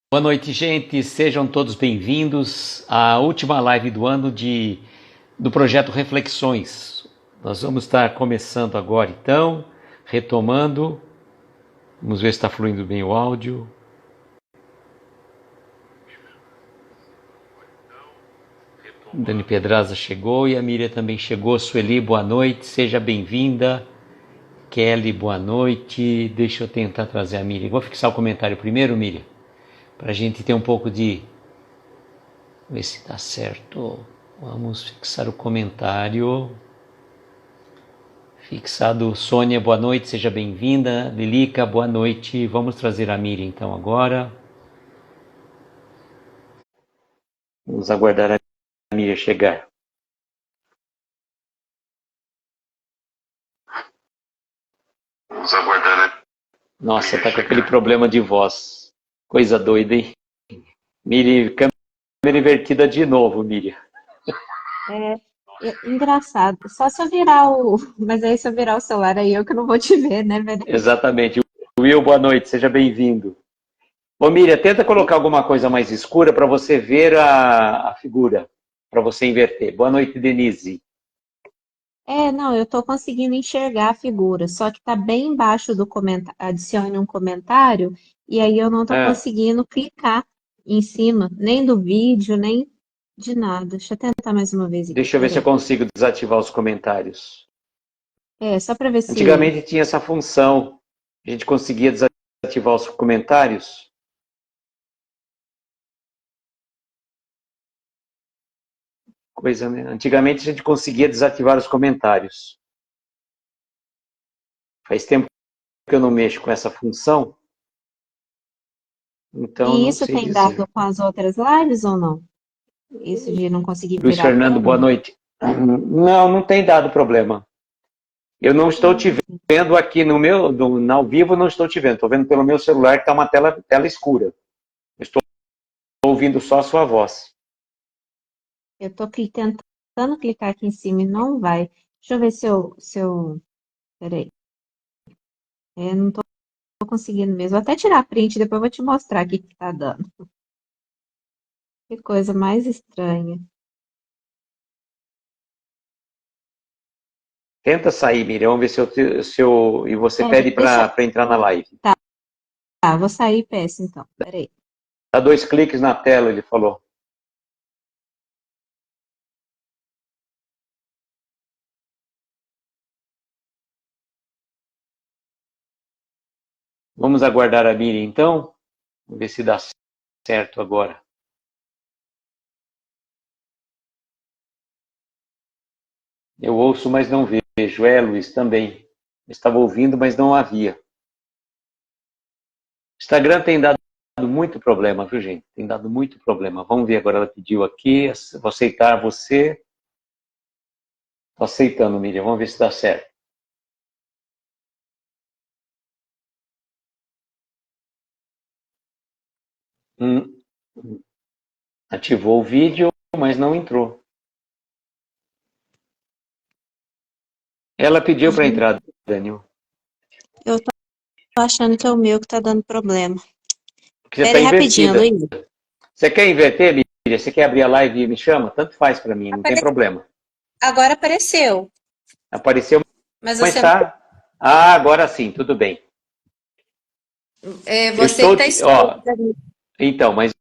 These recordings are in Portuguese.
Boa noite, gente. Sejam todos bem-vindos à última live do ano do projeto Reflexões. Nós vamos estar começando agora, então, retomando. Vamos ver se está fluindo bem o áudio. Dani Pedraza chegou e a Miriam também chegou. Sueli, boa noite, seja bem-vinda. Kelly, boa noite. Deixa eu tentar trazer a Miriam. Vou fixar o comentário primeiro, Miriam, para a gente ter um pouco de... ver se dá certo. Vamos fixar o comentário. Fixado. Sônia, boa noite, seja bem-vinda. Lilica, boa noite. Vamos trazer a Miriam então agora. Vamos aguardar a Miriam chegar. Vamos aguardar. Nossa, tá com aquele problema de voz. Coisa doida, hein? Miriam, câmera invertida de novo, Miriam. Engraçado. Só se eu virar o. Mas aí se eu virar o celular aí eu que não vou te ver, né, velho? Exatamente. Will, boa noite, seja bem-vindo. Ô Miriam, tenta colocar alguma coisa mais escura para você ver a figura, para você inverter. Boa noite, Denise. Não, eu tô conseguindo enxergar a figura, só que tá bem embaixo do comentário. Adicione um comentário, e aí eu não tô conseguindo clicar em cima, nem do vídeo, nem de nada. Deixa eu tentar mais uma vez aqui. Deixa eu ver se eu consigo desativar os comentários. Só para ver se. Antigamente tinha essa função. A gente conseguia desativar os comentários. Coisa, né? Antigamente a gente conseguia desativar os comentários. Faz tempo que eu não mexo com essa função. Então, E isso tem dado com as outras lives ou não? Isso de não conseguir Luiz virar a Fernando, boa câmera? noite. Não tem dado problema. Eu não estou te vendo aqui ao vivo, não estou te vendo. Estou vendo pelo meu celular que está uma tela escura. Estou ouvindo só a sua voz. Eu tô tentando clicar aqui em cima e não vai. Deixa eu ver se eu... Peraí. Não tô conseguindo mesmo. Vou até tirar a print, depois eu vou te mostrar aqui o que tá dando. Que coisa mais estranha. Tenta sair, Miriam, vamos ver se eu... E você pede para entrar na live. Tá, vou sair e peço então. Peraí. Dá 2 cliques na tela, ele falou. Vamos aguardar a Miriam, então. Vamos ver se dá certo agora. Eu ouço, mas não vejo. Luiz, também. Eu estava ouvindo, mas não havia. Instagram tem dado muito problema, viu, gente? Tem dado muito problema. Vamos ver agora, ela pediu aqui. Vou aceitar você. Estou aceitando, Miriam. Vamos ver se dá certo. Ativou o vídeo, mas não entrou. Ela pediu para entrar, Daniel. Eu tô achando que é o meu que tá dando problema. Porque você Pera aí está rapidinho, invertida. Luiz. Você quer inverter, Miriam? Você quer abrir a live e me chama? Tanto faz para mim, não tem problema. Agora apareceu. Apareceu, Mas mas você, tá. Ah, agora sim, tudo bem. você que tá escuro. Então, mas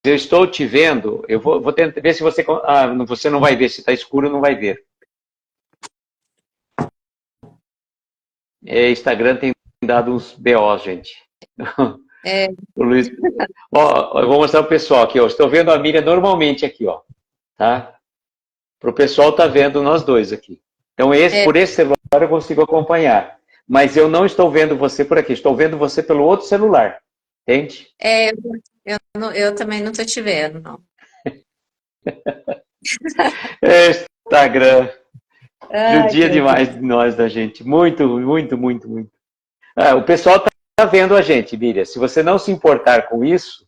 eu estou te vendo. Eu vou tentar ver se você. Você não vai ver. Se está escuro, não vai ver. Instagram tem dado uns BOs, gente. O Luiz, eu vou mostrar pro pessoal aqui, ó. Estou vendo a Miriam normalmente aqui, ó. Tá? Para o pessoal tá vendo nós dois aqui. Então, por esse celular eu consigo acompanhar. Mas eu não estou vendo você por aqui. Estou vendo você pelo outro celular. Entende? Eu também não tô te vendo, não. Instagram. Judia Ai, demais de nós, da gente. Muito, muito, muito, muito. O pessoal está vendo a gente, Miriam. Se você não se importar com isso,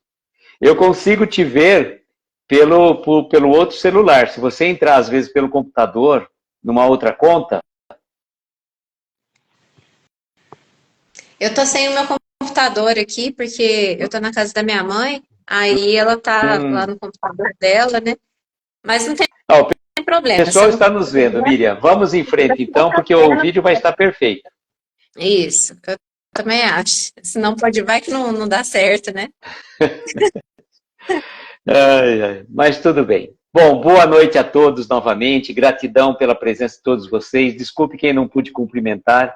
eu consigo te ver pelo outro celular. Se você entrar, às vezes, pelo computador, numa outra conta. Eu tô sem o meu computador aqui, porque eu tô na casa da minha mãe. Aí ela tá lá no computador dela, né? Mas não tem Ah, o problema. pessoal está nos vendo, Miriam. Vamos em frente, então, porque o vídeo vai estar perfeito. Isso, eu também acho. Senão pode vai que não dá certo, né? Ai, ai, mas tudo bem. Bom, boa noite a todos novamente. Gratidão pela presença de todos vocês. Desculpe quem não pude cumprimentar.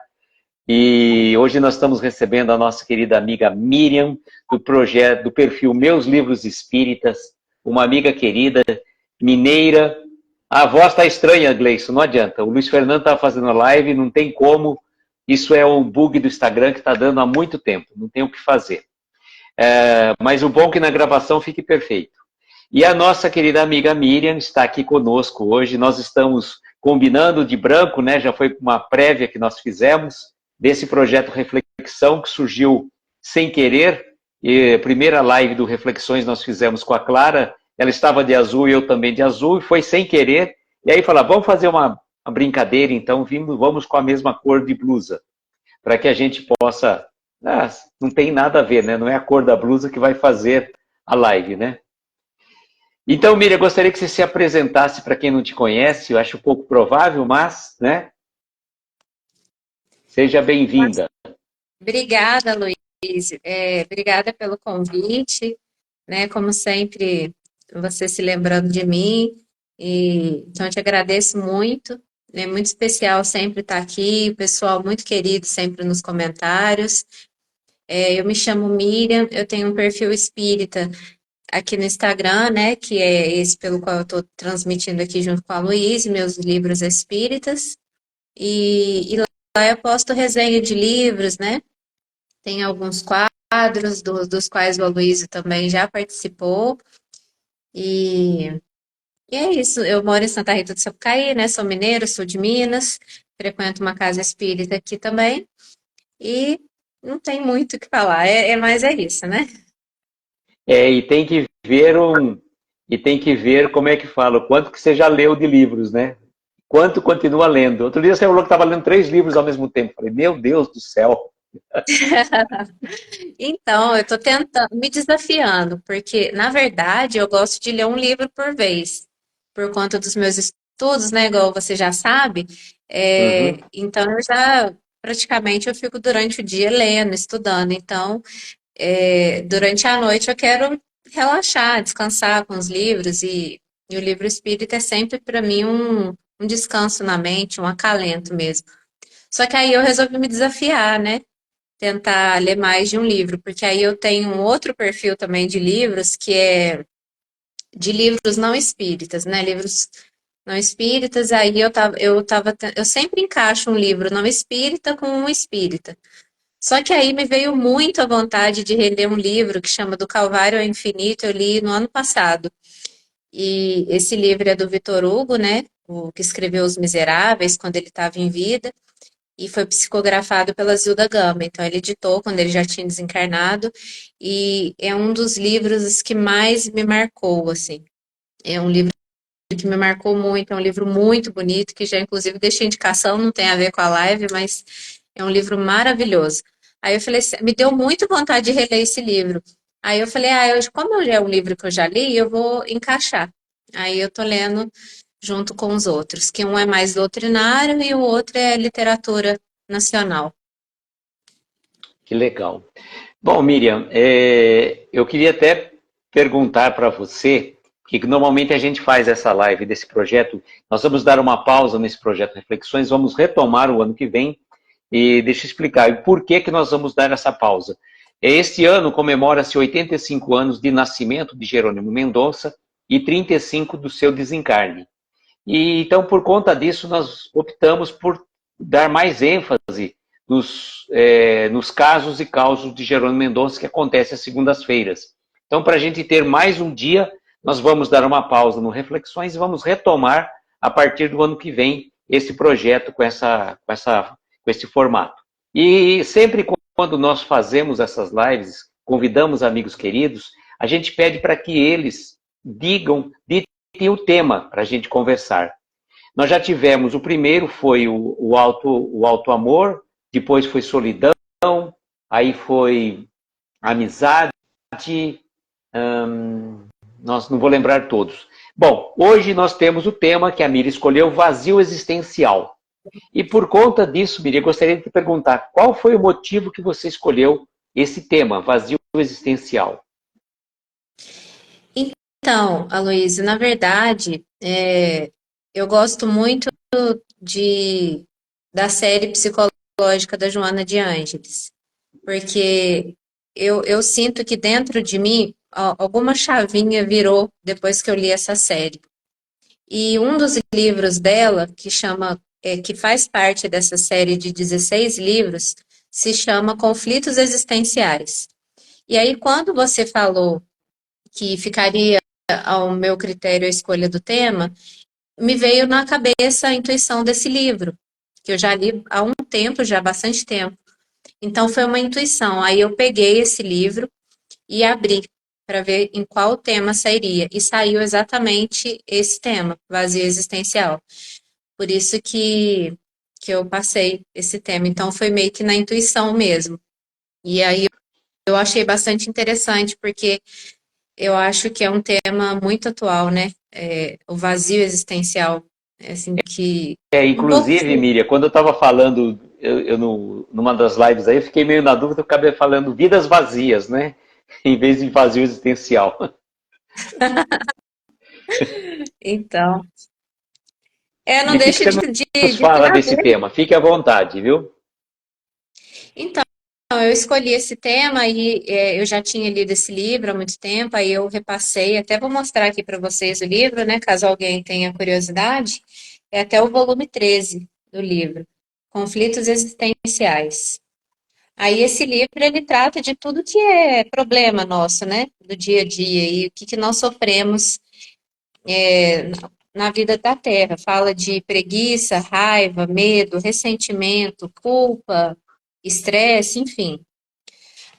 E hoje nós estamos recebendo a nossa querida amiga Miriam, do projeto, do perfil Meus Livros Espíritas, uma amiga querida, mineira. A voz está estranha, Gleison, não adianta. O Luiz Fernando está fazendo live, não tem como. Isso é um bug do Instagram que está dando há muito tempo, não tem o que fazer. Mas o bom é que na gravação fique perfeito. E a nossa querida amiga Miriam está aqui conosco hoje. Nós estamos combinando de branco, né? Já foi uma prévia que nós fizemos desse projeto Reflexão, que surgiu sem querer. E a primeira live do Reflexões nós fizemos com a Clara. Ela estava de azul e eu também de azul, e foi sem querer. E aí falaram, vamos fazer uma brincadeira, então vamos com a mesma cor de blusa, para que a gente possa... não tem nada a ver, né? Não é a cor da blusa que vai fazer a live, né? Então, Miriam, gostaria que você se apresentasse para quem não te conhece. Eu acho pouco provável, mas, né? Seja bem-vinda. Obrigada, Luiz. Obrigada pelo convite, né? Como sempre, você se lembrando de mim. Então, eu te agradeço muito. É muito especial sempre estar aqui, o pessoal muito querido sempre nos comentários. Eu me chamo Miriam, eu tenho um perfil espírita aqui no Instagram, né? Que é esse pelo qual eu estou transmitindo aqui junto com a Luiz, meus livros espíritas. E lá eu posto resenha de livros, né? Tem alguns quadros dos quais o Aloysio também já participou. E, e é isso. Eu moro em Santa Rita do Sapucaí, né? Sou mineira, sou de Minas, frequento uma casa espírita aqui também. E não tem muito o que falar. Mas é isso, né? E tem que ver como é que fala, o quanto que você já leu de livros, né? Quanto continua lendo. Outro dia você falou que estava lendo 3 livros ao mesmo tempo. Falei, meu Deus do céu. Então, eu estou tentando, me desafiando, porque, na verdade, eu gosto de ler um livro por vez, por conta dos meus estudos, né? Igual você já sabe. Uhum. Então, praticamente, eu fico durante o dia lendo, estudando. Então, durante a noite, eu quero relaxar, descansar com os livros, e o livro espírita é sempre, para mim, um descanso na mente, um acalento mesmo. Só que aí eu resolvi me desafiar, né? Tentar ler mais de um livro, porque aí eu tenho um outro perfil também de livros, que é de livros não espíritas, né? Livros não espíritas, aí eu sempre encaixo um livro não espírita com um espírita. Só que aí me veio muito a vontade de reler um livro que chama Do Calvário ao Infinito, eu li no ano passado. E esse livro é do Vitor Hugo, né? O que escreveu Os Miseráveis, quando ele estava em vida, e foi psicografado pela Zilda Gama. Então, ele editou quando ele já tinha desencarnado, e é um dos livros que mais me marcou, assim. É um livro que me marcou muito, é um livro muito bonito, que já, inclusive, deixei indicação, não tem a ver com a live, mas é um livro maravilhoso. Aí eu falei, me deu muito vontade de reler esse livro. Aí eu falei, como é um livro que eu já li, eu vou encaixar. Aí eu tô lendo junto com os outros, que um é mais doutrinário e o outro é literatura nacional. Que legal. Bom, Miriam, eu queria até perguntar para você, que normalmente a gente faz essa live desse projeto, nós vamos dar uma pausa nesse projeto Reflexões, vamos retomar o ano que vem, e deixa eu explicar, e por que nós vamos dar essa pausa? Este ano comemora-se 85 anos de nascimento de Jerônimo Mendonça e 35 do seu desencarne. E então, por conta disso, nós optamos por dar mais ênfase nos casos e causos de Jerônimo Mendonça, que acontece às segundas-feiras. Então, para a gente ter mais um dia, nós vamos dar uma pausa no Reflexões e vamos retomar, a partir do ano que vem, esse projeto com esse formato. E sempre quando nós fazemos essas lives, convidamos amigos queridos, a gente pede para que eles ditem o tema para a gente conversar. Nós já tivemos, o primeiro foi o auto amor, depois foi solidão, aí foi amizade, Nossa, não vou lembrar todos. Bom, hoje nós temos o tema que a Miriam escolheu, vazio existencial. E por conta disso, Miriam, eu gostaria de te perguntar, qual foi o motivo que você escolheu esse tema, vazio existencial? Então, Aloysio, na verdade, eu gosto muito de, da série psicológica da Joana de Ângeles, porque eu sinto que dentro de mim alguma chavinha virou depois que eu li essa série. E um dos livros dela, que faz parte dessa série de 16 livros, se chama Conflitos Existenciais. E aí, quando você falou que ficaria ao meu critério a escolha do tema, me veio na cabeça a intuição desse livro, que eu já li há um tempo, já há bastante tempo. Então foi uma intuição. Aí eu peguei esse livro e abri para ver em qual tema sairia. E saiu exatamente esse tema, vazio existencial. Por isso que eu passei esse tema. Então foi meio que na intuição mesmo. E aí eu achei bastante interessante, porque eu acho que é um tema muito atual, né? O vazio existencial. Assim, que um pouco. Inclusive, Miriam, quando eu estava falando, numa das lives aí, eu fiquei meio na dúvida, eu acabei falando vidas vazias, né? Em vez de vazio existencial. Então. Não E o que deixa você nos de fala desse trazer. tema? Fique à vontade, viu? Então, eu escolhi esse tema e eu já tinha lido esse livro há muito tempo, aí eu repassei, até vou mostrar aqui para vocês o livro, né, caso alguém tenha curiosidade, é até o volume 13 do livro, Conflitos Existenciais. Aí esse livro, ele trata de tudo que é problema nosso, né, do dia a dia, e o que nós sofremos na vida da Terra. Fala de preguiça, raiva, medo, ressentimento, culpa, estresse, enfim.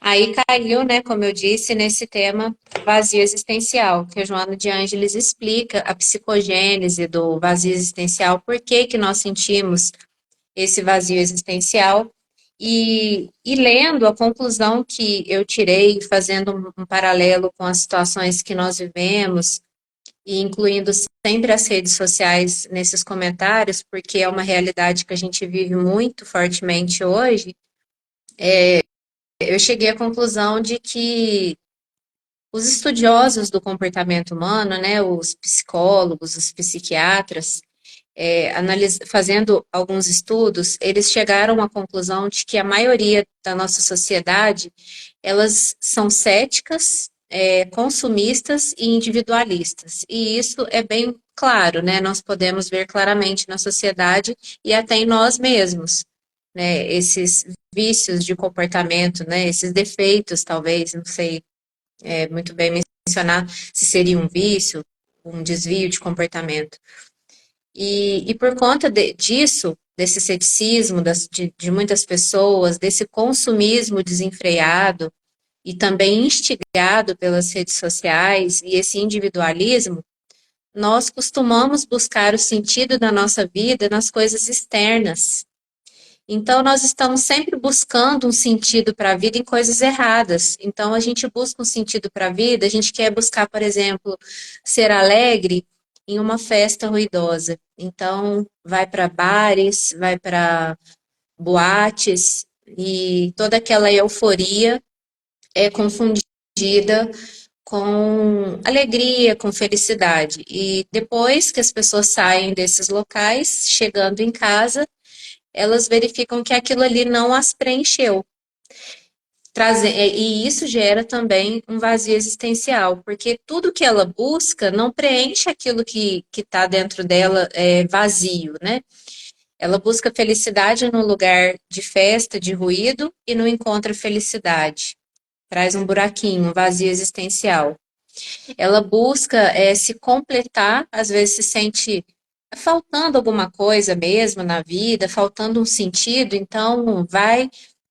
Aí caiu, né, como eu disse, nesse tema vazio existencial, que a Joana de Ângeles explica a psicogênese do vazio existencial, por que que nós sentimos esse vazio existencial, e lendo a conclusão que eu tirei, fazendo um paralelo com as situações que nós vivemos, e incluindo sempre as redes sociais nesses comentários, porque é uma realidade que a gente vive muito fortemente hoje, eu cheguei à conclusão de que os estudiosos do comportamento humano, né, os psicólogos, os psiquiatras, fazendo alguns estudos, eles chegaram à conclusão de que a maioria da nossa sociedade, elas são céticas, consumistas e individualistas. E isso é bem claro, né? Nós podemos ver claramente na sociedade e até em nós mesmos, né? Esses vícios de comportamento, né? Esses defeitos, talvez, não sei muito bem mencionar se seria um vício, um desvio de comportamento. E por conta disso, desse ceticismo de muitas pessoas, desse consumismo desenfreado e também instigado pelas redes sociais e esse individualismo, nós costumamos buscar o sentido da nossa vida nas coisas externas. Então, nós estamos sempre buscando um sentido para a vida em coisas erradas. Então, a gente busca um sentido para a vida, a gente quer buscar, por exemplo, ser alegre em uma festa ruidosa. Então, vai para bares, vai para boates, e toda aquela euforia é confundida com alegria, com felicidade. E depois que as pessoas saem desses locais, chegando em casa, elas verificam que aquilo ali não as preencheu. E isso gera também um vazio existencial, porque tudo que ela busca não preenche aquilo que está dentro dela vazio, né? Ela busca felicidade no lugar de festa, de ruído, e não encontra felicidade. Traz um buraquinho, um vazio existencial. Ela busca se completar, às vezes se sente faltando alguma coisa mesmo na vida, faltando um sentido, então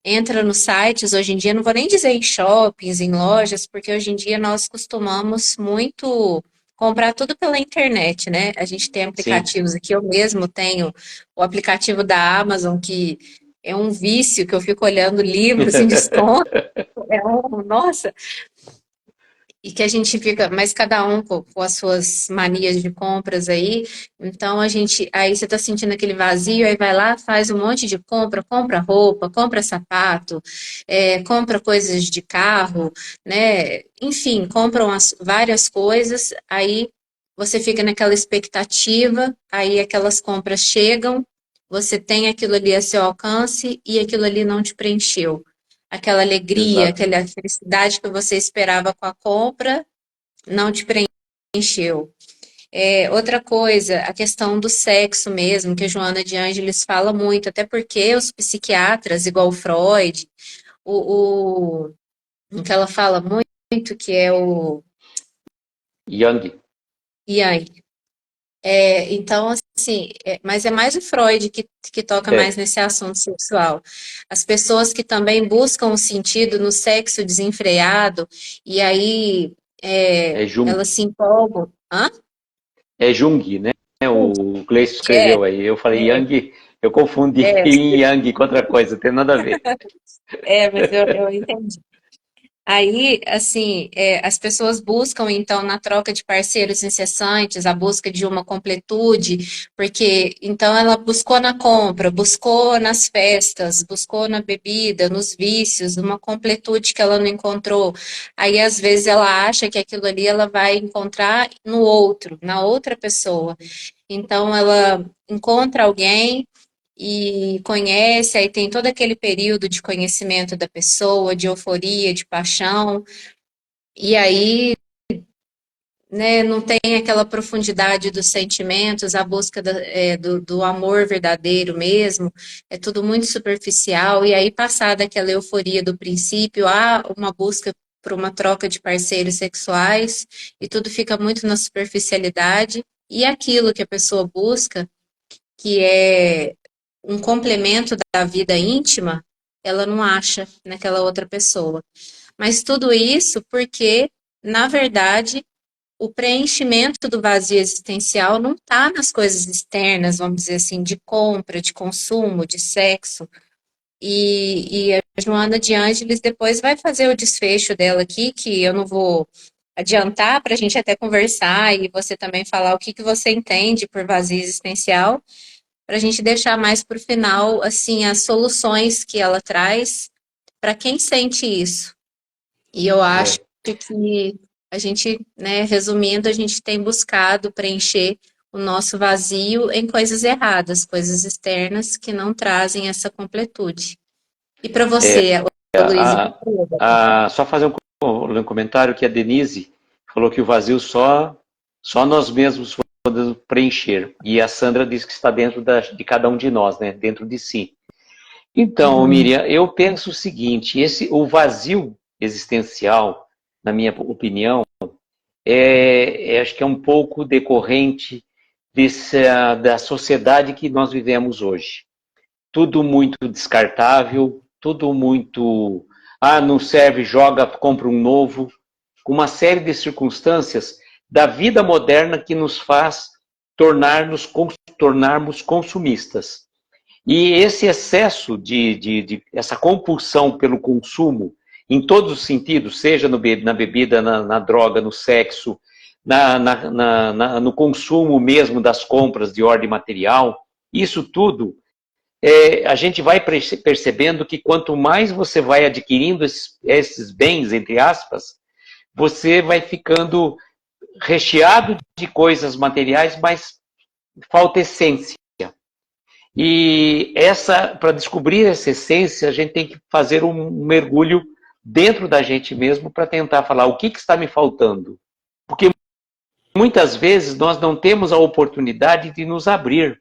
entra nos sites, hoje em dia, não vou nem dizer em shoppings, em lojas, porque hoje em dia nós costumamos muito comprar tudo pela internet, né? A gente tem Sim. aplicativos aqui, eu mesmo tenho o aplicativo da Amazon, que é um vício, que eu fico olhando livros em desconto, nossa. e que a gente fica, mas cada um com as suas manias de compras aí, então aí você tá sentindo aquele vazio, aí vai lá, faz um monte de compra, compra roupa, compra sapato, compra coisas de carro, né? Enfim, compram várias coisas, aí você fica naquela expectativa, aí aquelas compras chegam, você tem aquilo ali a seu alcance e aquilo ali não te preencheu. Aquela alegria, Exato. aquela felicidade que você esperava com a compra, não te preencheu. Outra coisa, a questão do sexo mesmo, que a Joana de Ângeles fala muito, até porque os psiquiatras, igual o Freud, o que ela fala muito, que é o Yang. Yang. Então, assim, mas é mais o Freud que toca mais É, nesse assunto sexual. As pessoas que também buscam o sentido no sexo desenfreado, e aí é Jung. elas se empolgam. Hã? É Jung, né? O Gleice É, escreveu aí. Eu falei é, Yang, eu confundi é, Yang com outra coisa, não tem nada a ver. mas eu entendi. Aí, assim, as pessoas buscam, então, na troca de parceiros incessantes, a busca de uma completude, porque, então, ela buscou na compra, buscou nas festas, buscou na bebida, nos vícios, uma completude que ela não encontrou. Aí, às vezes, ela acha que aquilo ali ela vai encontrar no outro, na outra pessoa. Então, ela encontra alguém e conhece, aí tem todo aquele período de conhecimento da pessoa, de euforia, de paixão, e aí, né, não tem aquela profundidade dos sentimentos, a busca do amor verdadeiro mesmo, é tudo muito superficial, e aí, passada aquela euforia do princípio, há uma busca por uma troca de parceiros sexuais, e tudo fica muito na superficialidade, e aquilo que a pessoa busca, que é um complemento da vida íntima, ela não acha naquela outra pessoa. Mas tudo isso porque, na verdade, o preenchimento do vazio existencial não está nas coisas externas, vamos dizer assim, de compra, de consumo, de sexo. E a Joana de Ângeles depois vai fazer o desfecho dela aqui, que eu não vou adiantar para a gente até conversar e você também falar o que você entende por vazio existencial, para a gente deixar mais para o final, assim, as soluções que ela traz para quem sente isso. E eu acho É, que a gente, né, resumindo, a gente tem buscado preencher o nosso vazio em coisas erradas, coisas externas que não trazem essa completude. E para você, Luiz, e a, só fazer um comentário que a Denise falou que o vazio só nós mesmos podemos preencher. E a Sandra disse que está dentro de cada um de nós, né? Dentro de si. Então, Uhum. Miriam, eu penso o seguinte, o vazio existencial, na minha opinião, acho que é um pouco decorrente da sociedade que nós vivemos hoje. Tudo muito descartável, tudo muito, não serve, joga, compra um novo, com uma série de circunstâncias da vida moderna que nos faz tornarmos consumistas. E esse excesso essa compulsão pelo consumo, em todos os sentidos, seja na bebida, na droga, no sexo, no consumo mesmo das compras de ordem material, isso tudo, a gente vai percebendo que quanto mais você vai adquirindo esses bens, entre aspas, você vai ficando recheado de coisas materiais, mas falta essência. E para descobrir essa essência, a gente tem que fazer um mergulho dentro da gente mesmo para tentar falar o que está me faltando. Porque muitas vezes nós não temos a oportunidade de nos abrir.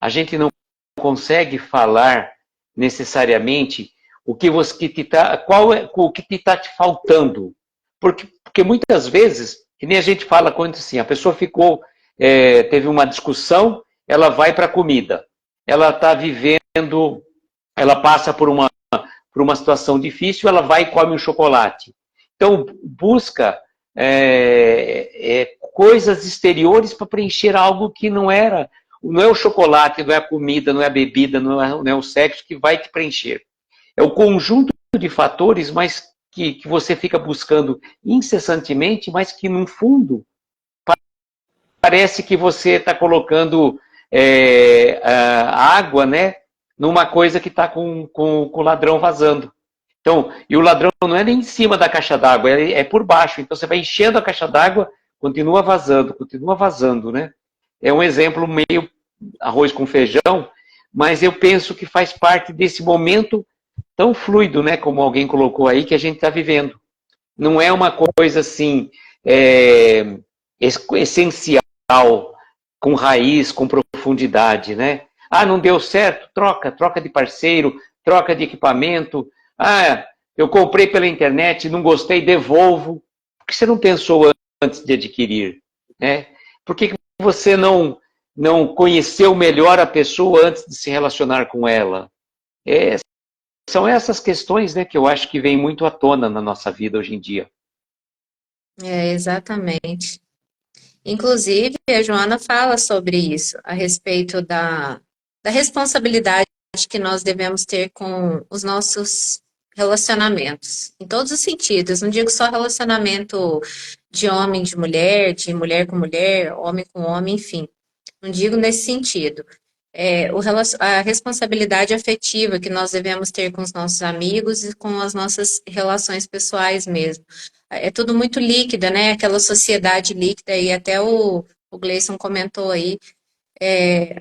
A gente não consegue falar necessariamente o que o que está te faltando. Porque muitas vezes, que nem a gente fala quando assim, a pessoa teve uma discussão, ela vai para a comida. Ela está vivendo, ela passa por uma situação difícil, ela vai e come um chocolate. Então, busca coisas exteriores para preencher algo que não é o chocolate, não é a comida, não é a bebida, não é o sexo que vai te preencher. É o conjunto de fatores, mas que você fica buscando incessantemente, mas que no fundo parece que você está colocando a água, né, numa coisa que está com o ladrão vazando. Então, e o ladrão não é nem em cima da caixa d'água, é por baixo. Então você vai enchendo a caixa d'água, continua vazando, né? É um exemplo meio arroz com feijão, mas eu penso que faz parte desse momento tão fluido, né, como alguém colocou aí, que a gente está vivendo. Não é uma coisa assim essencial, com raiz, com profundidade, né? Ah, não deu certo? Troca de parceiro, troca de equipamento. Ah, eu comprei pela internet, não gostei, devolvo. Por que você não pensou antes de adquirir, né? Por que você não conheceu melhor a pessoa antes de se relacionar com ela? São essas questões, né, que eu acho que vêm muito à tona na nossa vida hoje em dia. Exatamente. Inclusive, a Joana fala sobre isso, a respeito da responsabilidade que nós devemos ter com os nossos relacionamentos, em todos os sentidos. Não digo só relacionamento de mulher com mulher, homem com homem, enfim. Não digo nesse sentido. A responsabilidade afetiva que nós devemos ter com os nossos amigos e com as nossas relações pessoais mesmo. É tudo muito líquida, né? Aquela sociedade líquida, e até o Gleison comentou aí,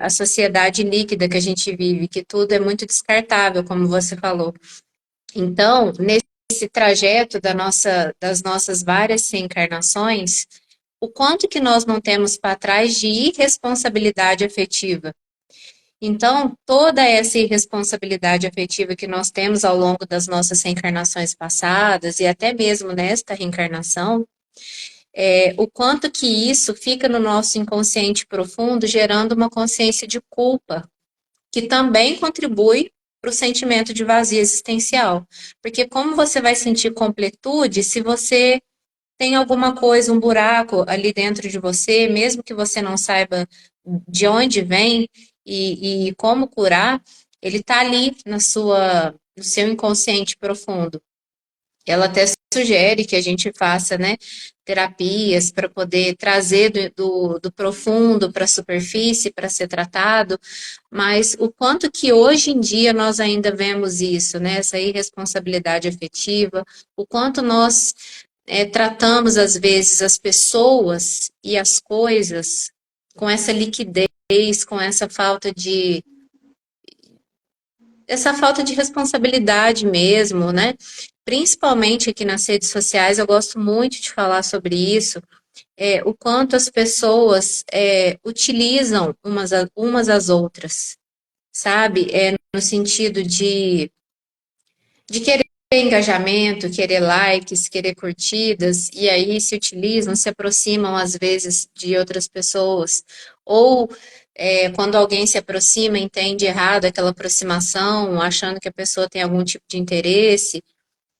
a sociedade líquida que a gente vive, que tudo é muito descartável, como você falou. Então, nesse trajeto das nossas várias reencarnações, o quanto que nós não temos para trás de irresponsabilidade afetiva. Então, toda essa irresponsabilidade afetiva que nós temos ao longo das nossas reencarnações passadas e até mesmo nesta reencarnação, o quanto que isso fica no nosso inconsciente profundo, gerando uma consciência de culpa, que também contribui para o sentimento de vazio existencial. Porque como você vai sentir completude se você tem alguma coisa, um buraco ali dentro de você, mesmo que você não saiba de onde vem e como curar, ele está ali no seu inconsciente profundo. Ela até sugere que a gente faça, né, terapias para poder trazer do profundo para a superfície, para ser tratado, mas o quanto que hoje em dia nós ainda vemos isso, né, essa irresponsabilidade afetiva, o quanto nós tratamos, às vezes, as pessoas e as coisas com essa liquidez, com essa falta de responsabilidade mesmo, né? Principalmente aqui nas redes sociais, eu gosto muito de falar sobre isso, o quanto as pessoas utilizam umas às outras, sabe? No sentido de querer engajamento, querer likes, querer curtidas, e aí se utilizam, se aproximam às vezes de outras pessoas, ou quando alguém se aproxima, entende errado aquela aproximação, achando que a pessoa tem algum tipo de interesse.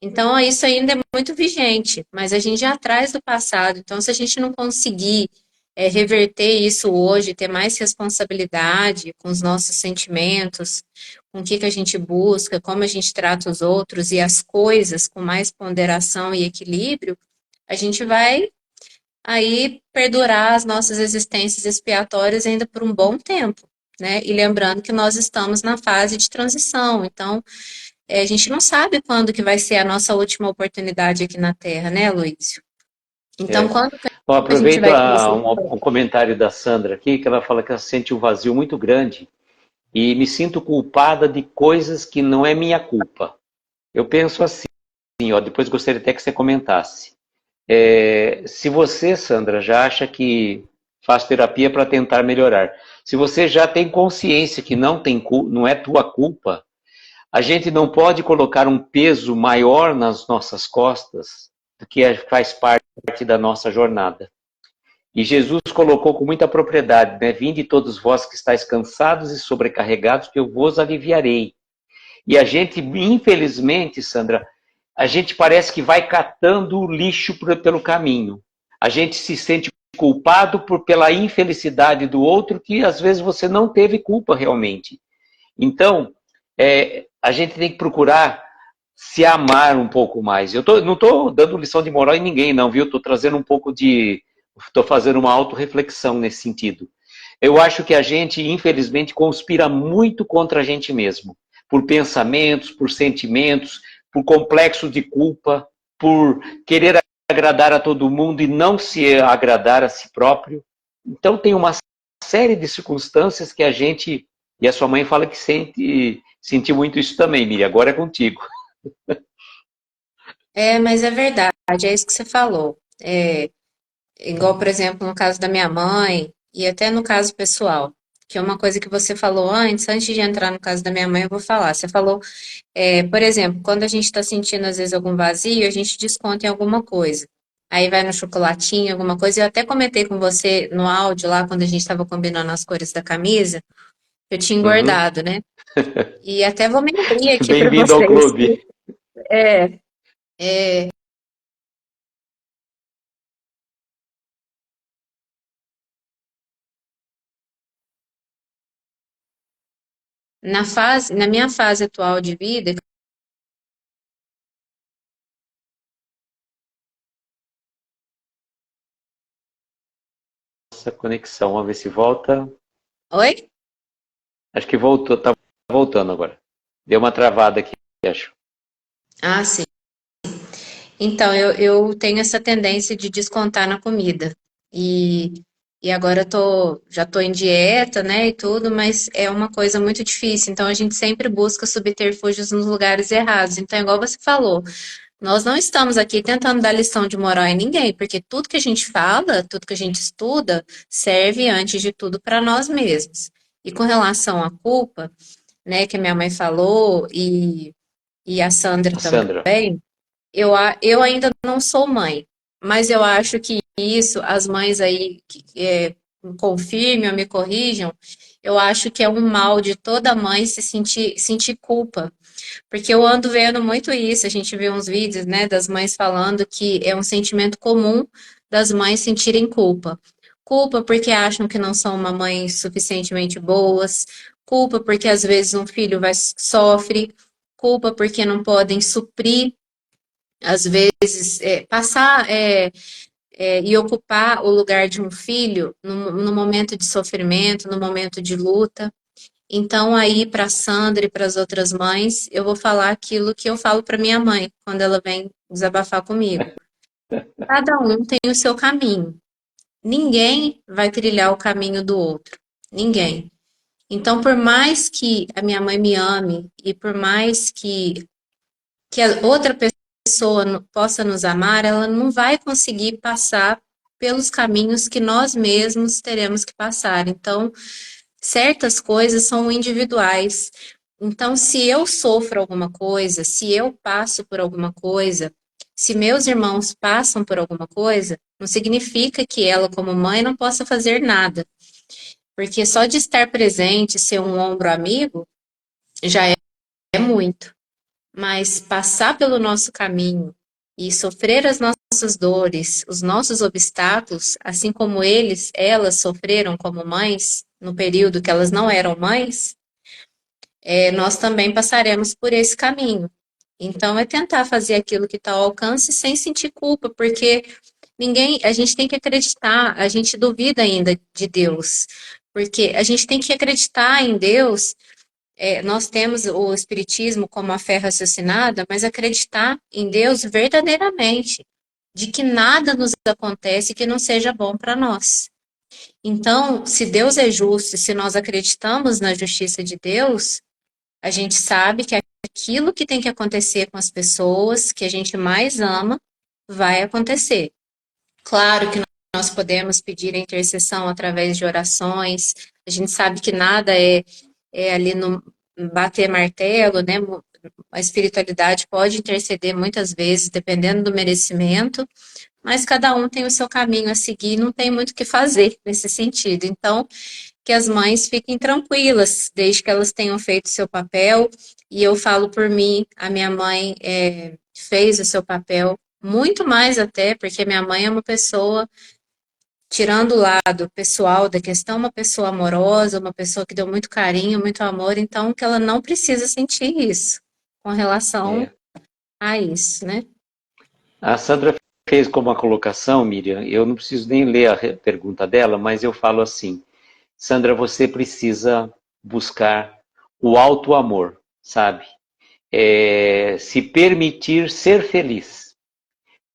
Então, isso ainda é muito vigente, mas a gente já traz do passado. Então, se a gente não conseguir reverter isso hoje, ter mais responsabilidade com os nossos sentimentos, com o que a gente busca, como a gente trata os outros e as coisas com mais ponderação e equilíbrio, a gente vai aí perdurar as nossas existências expiatórias ainda por um bom tempo, né? E lembrando que nós estamos na fase de transição, então a gente não sabe quando que vai ser a nossa última oportunidade aqui na Terra, né, Luísio? Então, quando que Bom, a gente aproveito vai ter esse... um comentário da Sandra aqui, que ela fala que ela sente um vazio muito grande e me sinto culpada de coisas que não é minha culpa. Eu penso assim, ó, depois gostaria até que você comentasse. Se você, Sandra, já acha que faz terapia para tentar melhorar, se você já tem consciência que não é tua culpa, a gente não pode colocar um peso maior nas nossas costas do que faz parte da nossa jornada. E Jesus colocou com muita propriedade, né? Vinde todos vós que estáis cansados e sobrecarregados, que eu vos aliviarei. E a gente, infelizmente, Sandra, a gente parece que vai catando o lixo pelo caminho. A gente se sente culpado pela infelicidade do outro, que às vezes você não teve culpa realmente. Então, a gente tem que procurar se amar um pouco mais. Não estou dando lição de moral em ninguém, não, viu? Estou trazendo um pouco de... Estou fazendo uma autorreflexão nesse sentido. Eu acho que a gente, infelizmente, conspira muito contra a gente mesmo. Por pensamentos, por sentimentos, por complexo de culpa, por querer agradar a todo mundo e não se agradar a si próprio. Então tem uma série de circunstâncias que a gente... E a sua mãe fala que sentiu muito isso também, Miriam. Agora é contigo. Mas é verdade, é isso que você falou. Igual, por exemplo, no caso da minha mãe, e até no caso pessoal, que é uma coisa que você falou antes de entrar no caso da minha mãe, eu vou falar. Você falou, por exemplo, quando a gente está sentindo às vezes algum vazio, a gente desconta em alguma coisa. Aí vai no chocolatinho, alguma coisa. Eu até comentei com você no áudio lá, quando a gente estava combinando as cores da camisa, eu tinha Uhum. engordado, né? E até vou me abrir aqui para Bem-vindo ao vocês. clube. É, é, na minha fase atual de vida. Essa conexão, vamos ver se volta. Oi? Acho que voltou, tá voltando agora. Deu uma travada aqui, acho. Ah, sim. Então, eu tenho essa tendência de descontar na comida. E, e agora já tô em dieta, né, e tudo, mas é uma coisa muito difícil. Então, a gente sempre busca subterfúgios nos lugares errados. Então, igual você falou, nós não estamos aqui tentando dar lição de moral em ninguém, porque tudo que a gente fala, tudo que a gente estuda, serve, antes de tudo, para nós mesmos. E com relação à culpa, né, que a minha mãe falou, e a Sandra A Sandra. também. Eu ainda não sou mãe, mas eu acho que isso, as mães aí me confirmem ou me corrijam, eu acho que é um mal de toda mãe sentir culpa. Porque eu ando vendo muito isso, a gente vê uns vídeos, né, das mães falando que é um sentimento comum das mães sentirem culpa. Culpa porque acham que não são uma mãe suficientemente boas, culpa porque às vezes um filho sofre, culpa porque não podem suprir às vezes, passar e ocupar o lugar de um filho no momento de sofrimento, no momento de luta. Então, aí, para a Sandra e para as outras mães, eu vou falar aquilo que eu falo para minha mãe, quando ela vem desabafar comigo. Cada um tem o seu caminho. Ninguém vai trilhar o caminho do outro. Ninguém. Então, por mais que a minha mãe me ame e por mais que a outra pessoa possa nos amar, ela não vai conseguir passar pelos caminhos que nós mesmos teremos que passar. Então, certas coisas são individuais. Então, se eu sofro alguma coisa, se eu passo por alguma coisa, se meus irmãos passam por alguma coisa, não significa que ela, como mãe, não possa fazer nada. Porque só de estar presente, ser um ombro amigo, já é muito. Mas passar pelo nosso caminho e sofrer as nossas dores, os nossos obstáculos, assim como elas sofreram como mães, no período que elas não eram mães, nós também passaremos por esse caminho. Então, é tentar fazer aquilo que está ao alcance sem sentir culpa, porque a gente tem que acreditar, a gente duvida ainda de Deus, porque a gente tem que acreditar em Deus. Nós temos o Espiritismo como a fé raciocinada, mas acreditar em Deus verdadeiramente, de que nada nos acontece que não seja bom para nós. Então, se Deus é justo, se nós acreditamos na justiça de Deus, a gente sabe que aquilo que tem que acontecer com as pessoas que a gente mais ama vai acontecer. Claro que nós podemos pedir a intercessão através de orações, a gente sabe que nada é ali no bater martelo, né? A espiritualidade pode interceder muitas vezes, dependendo do merecimento, mas cada um tem o seu caminho a seguir, não tem muito o que fazer nesse sentido. Então, que as mães fiquem tranquilas, desde que elas tenham feito o seu papel, e eu falo por mim, a minha mãe fez o seu papel, muito mais até, porque minha mãe é uma pessoa, tirando o lado pessoal da questão, uma pessoa amorosa, uma pessoa que deu muito carinho, muito amor, então que ela não precisa sentir isso com relação É. a isso, né? A Sandra fez como uma colocação, Miriam, eu não preciso nem ler a pergunta dela, mas eu falo assim, Sandra, você precisa buscar o alto amor, sabe? Se permitir ser feliz,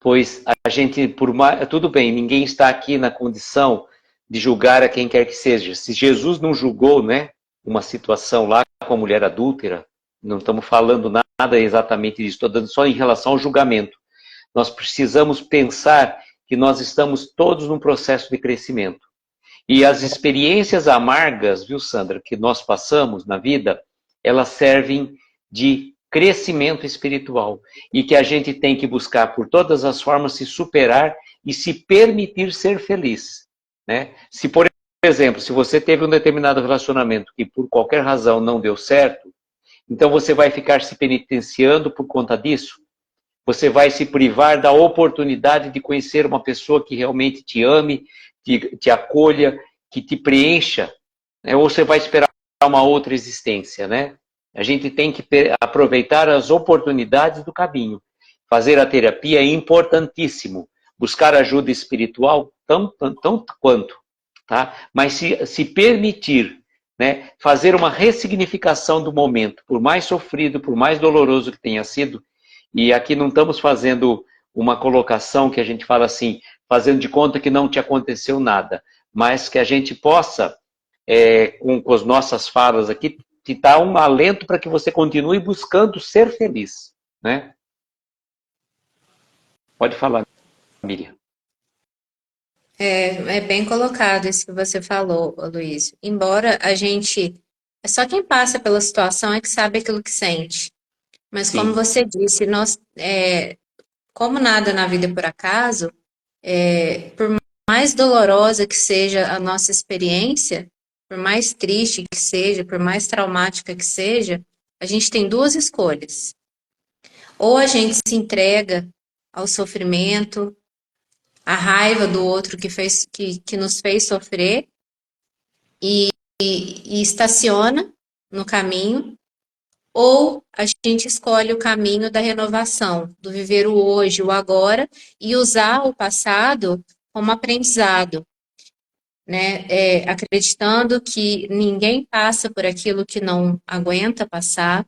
pois a gente, por mais, tudo bem, ninguém está aqui na condição de julgar a quem quer que seja. Se Jesus não julgou, né, uma situação lá com a mulher adúltera, não estamos falando nada exatamente disso, estou dando só em relação ao julgamento. Nós precisamos pensar que nós estamos todos num processo de crescimento. E as experiências amargas, viu, Sandra, que nós passamos na vida, elas servem de crescimento espiritual. E que a gente tem que buscar, por todas as formas, se superar e se permitir ser feliz. Né? Se, por exemplo, se você teve um determinado relacionamento que por qualquer razão não deu certo, então você vai ficar se penitenciando por conta disso? Você vai se privar da oportunidade de conhecer uma pessoa que realmente te ame, te acolha, que te preencha, né? Ou você vai esperar uma outra existência, né? A gente tem que aproveitar as oportunidades do caminho. Fazer a terapia é importantíssimo. Buscar ajuda espiritual, tanto quanto, tá? Mas se permitir, né, fazer uma ressignificação do momento, por mais sofrido, por mais doloroso que tenha sido, e aqui não estamos fazendo uma colocação que a gente fala assim, fazendo de conta que não te aconteceu nada, mas que a gente possa, com as nossas falas aqui, te dar um alento para que você continue buscando ser feliz, né? Pode falar, Miriam. É bem colocado isso que você falou, Luiz. Embora a gente. É só quem passa pela situação é que sabe aquilo que sente. Mas como Sim, você disse, como nada na vida é por acaso, por mais dolorosa que seja a nossa experiência, por mais triste que seja, por mais traumática que seja, a gente tem duas escolhas. Ou a gente se entrega ao sofrimento, à raiva do outro que nos fez sofrer e estaciona no caminho, ou a gente escolhe o caminho da renovação, do viver o hoje, o agora, e usar o passado como aprendizado, né? Acreditando que ninguém passa por aquilo que não aguenta passar,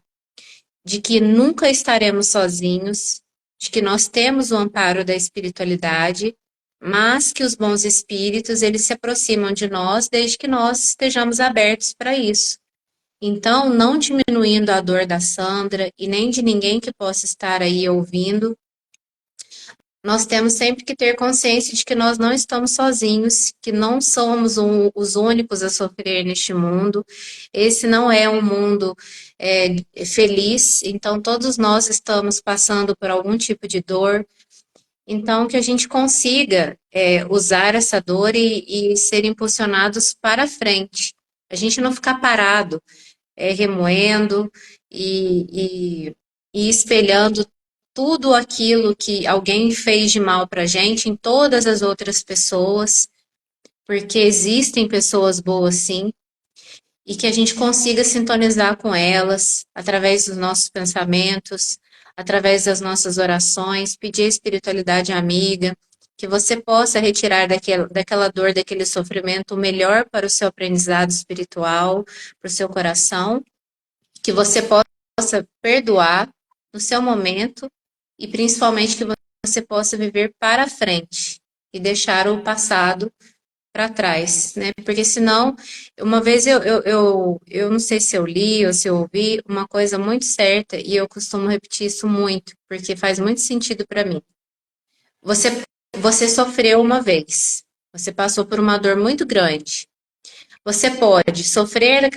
de que nunca estaremos sozinhos, de que nós temos o amparo da espiritualidade, mas que os bons espíritos, eles se aproximam de nós desde que nós estejamos abertos para isso. Então, não diminuindo a dor da Sandra e nem de ninguém que possa estar aí ouvindo, nós temos sempre que ter consciência de que nós não estamos sozinhos, que não somos os únicos a sofrer neste mundo. Esse não é um mundo feliz, então todos nós estamos passando por algum tipo de dor. Então, que a gente consiga usar essa dor e ser impulsionados para frente. A gente não ficar parado, remoendo e espelhando tudo aquilo que alguém fez de mal para a gente em todas as outras pessoas, porque existem pessoas boas sim, e que a gente consiga sintonizar com elas através dos nossos pensamentos, através das nossas orações, pedir a espiritualidade amiga, que você possa retirar daquela dor, daquele sofrimento o melhor para o seu aprendizado espiritual, para o seu coração, que você possa perdoar no seu momento e principalmente que você possa viver para frente e deixar o passado para trás, né? Porque senão, uma vez eu não sei se eu li ou se eu ouvi uma coisa muito certa e eu costumo repetir isso muito, porque faz muito sentido para mim. Você, você sofreu uma vez, você passou por uma dor muito grande. Você pode sofrer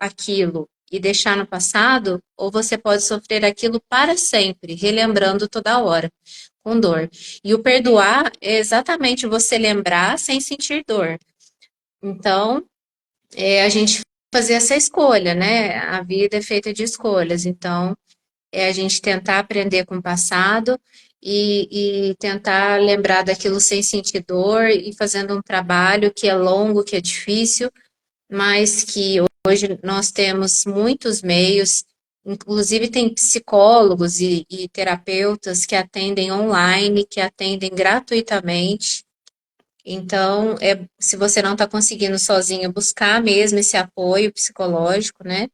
aquilo e deixar no passado, ou você pode sofrer aquilo para sempre, relembrando toda hora, com dor. E o perdoar é exatamente você lembrar sem sentir dor. Então, a gente fazer essa escolha, né? A vida é feita de escolhas. Então, é a gente tentar aprender com o passado e tentar lembrar daquilo sem sentir dor e fazendo um trabalho que é longo, que é difícil, mas que hoje nós temos muitos meios, Inclusive, tem psicólogos e terapeutas que atendem online, que atendem gratuitamente. Então, se você não está conseguindo sozinho, buscar mesmo esse apoio psicológico, né?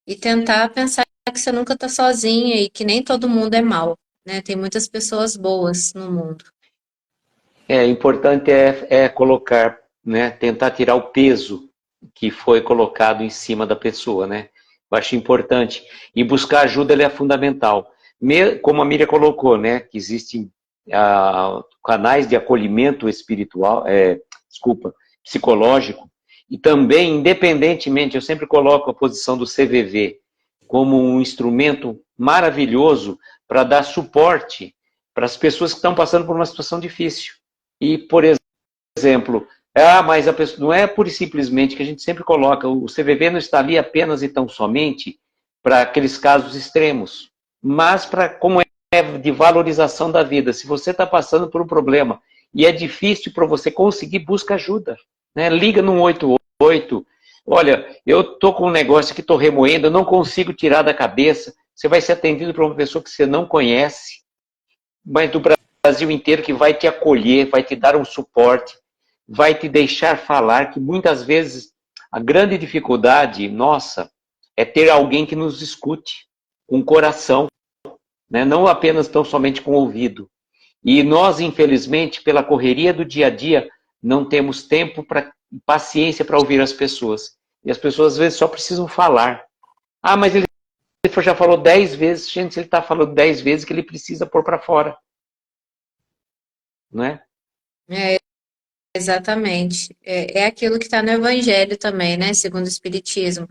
E tentar pensar que você nunca está sozinha e que nem todo mundo é mal, né? Tem muitas pessoas boas no mundo. Importante colocar, né, tentar tirar o peso que foi colocado em cima da pessoa, né? Eu acho importante. E buscar ajuda é fundamental. Como a Miriam colocou, né, que existem canais de acolhimento espiritual, psicológico, e também, independentemente, eu sempre coloco a posição do CVV como um instrumento maravilhoso para dar suporte para as pessoas que estão passando por uma situação difícil. E, por exemplo, mas a pessoa, não é pura e simplesmente que a gente sempre coloca, o CVV não está ali apenas e tão somente para aqueles casos extremos, mas para como é de valorização da vida. Se você está passando por um problema e é difícil para você conseguir, busca ajuda. Né? Liga no 188. Olha, eu estou com um negócio que estou remoendo, eu não consigo tirar da cabeça. Você vai ser atendido por uma pessoa que você não conhece, mas do Brasil inteiro, que vai te acolher, vai te dar um suporte, vai te deixar falar, que muitas vezes a grande dificuldade nossa é ter alguém que nos escute com o coração, né? Não apenas tão somente com o ouvido. E nós, infelizmente, pela correria do dia a dia, não temos tempo, paciência para ouvir as pessoas. E as pessoas às vezes só precisam falar. Mas ele já falou 10 vezes, gente, se ele está falando 10 vezes que ele precisa pôr para fora. Não é? Exatamente. É aquilo que está no Evangelho também, né? Segundo o Espiritismo,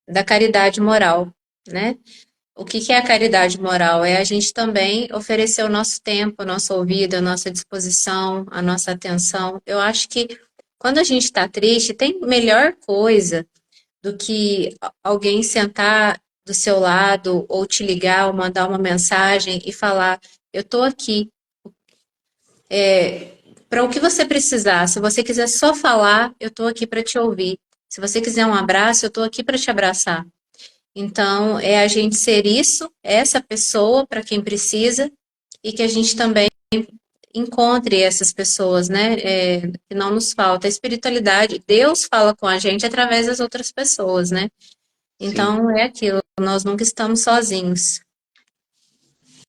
da caridade moral, né? O que é a caridade moral? É a gente também oferecer o nosso tempo, o nosso ouvido, a nossa disposição, a nossa atenção. Eu acho que quando a gente está triste, tem melhor coisa do que alguém sentar do seu lado ou te ligar ou mandar uma mensagem e falar: eu estou aqui. Para o que você precisar. Se você quiser só falar, eu estou aqui para te ouvir. Se você quiser um abraço, eu estou aqui para te abraçar. Então, é a gente ser isso, essa pessoa para quem precisa, e que a gente também encontre essas pessoas, né? Que não nos falta. A espiritualidade, Deus fala com a gente através das outras pessoas, né? Sim. Então, é aquilo, nós nunca estamos sozinhos.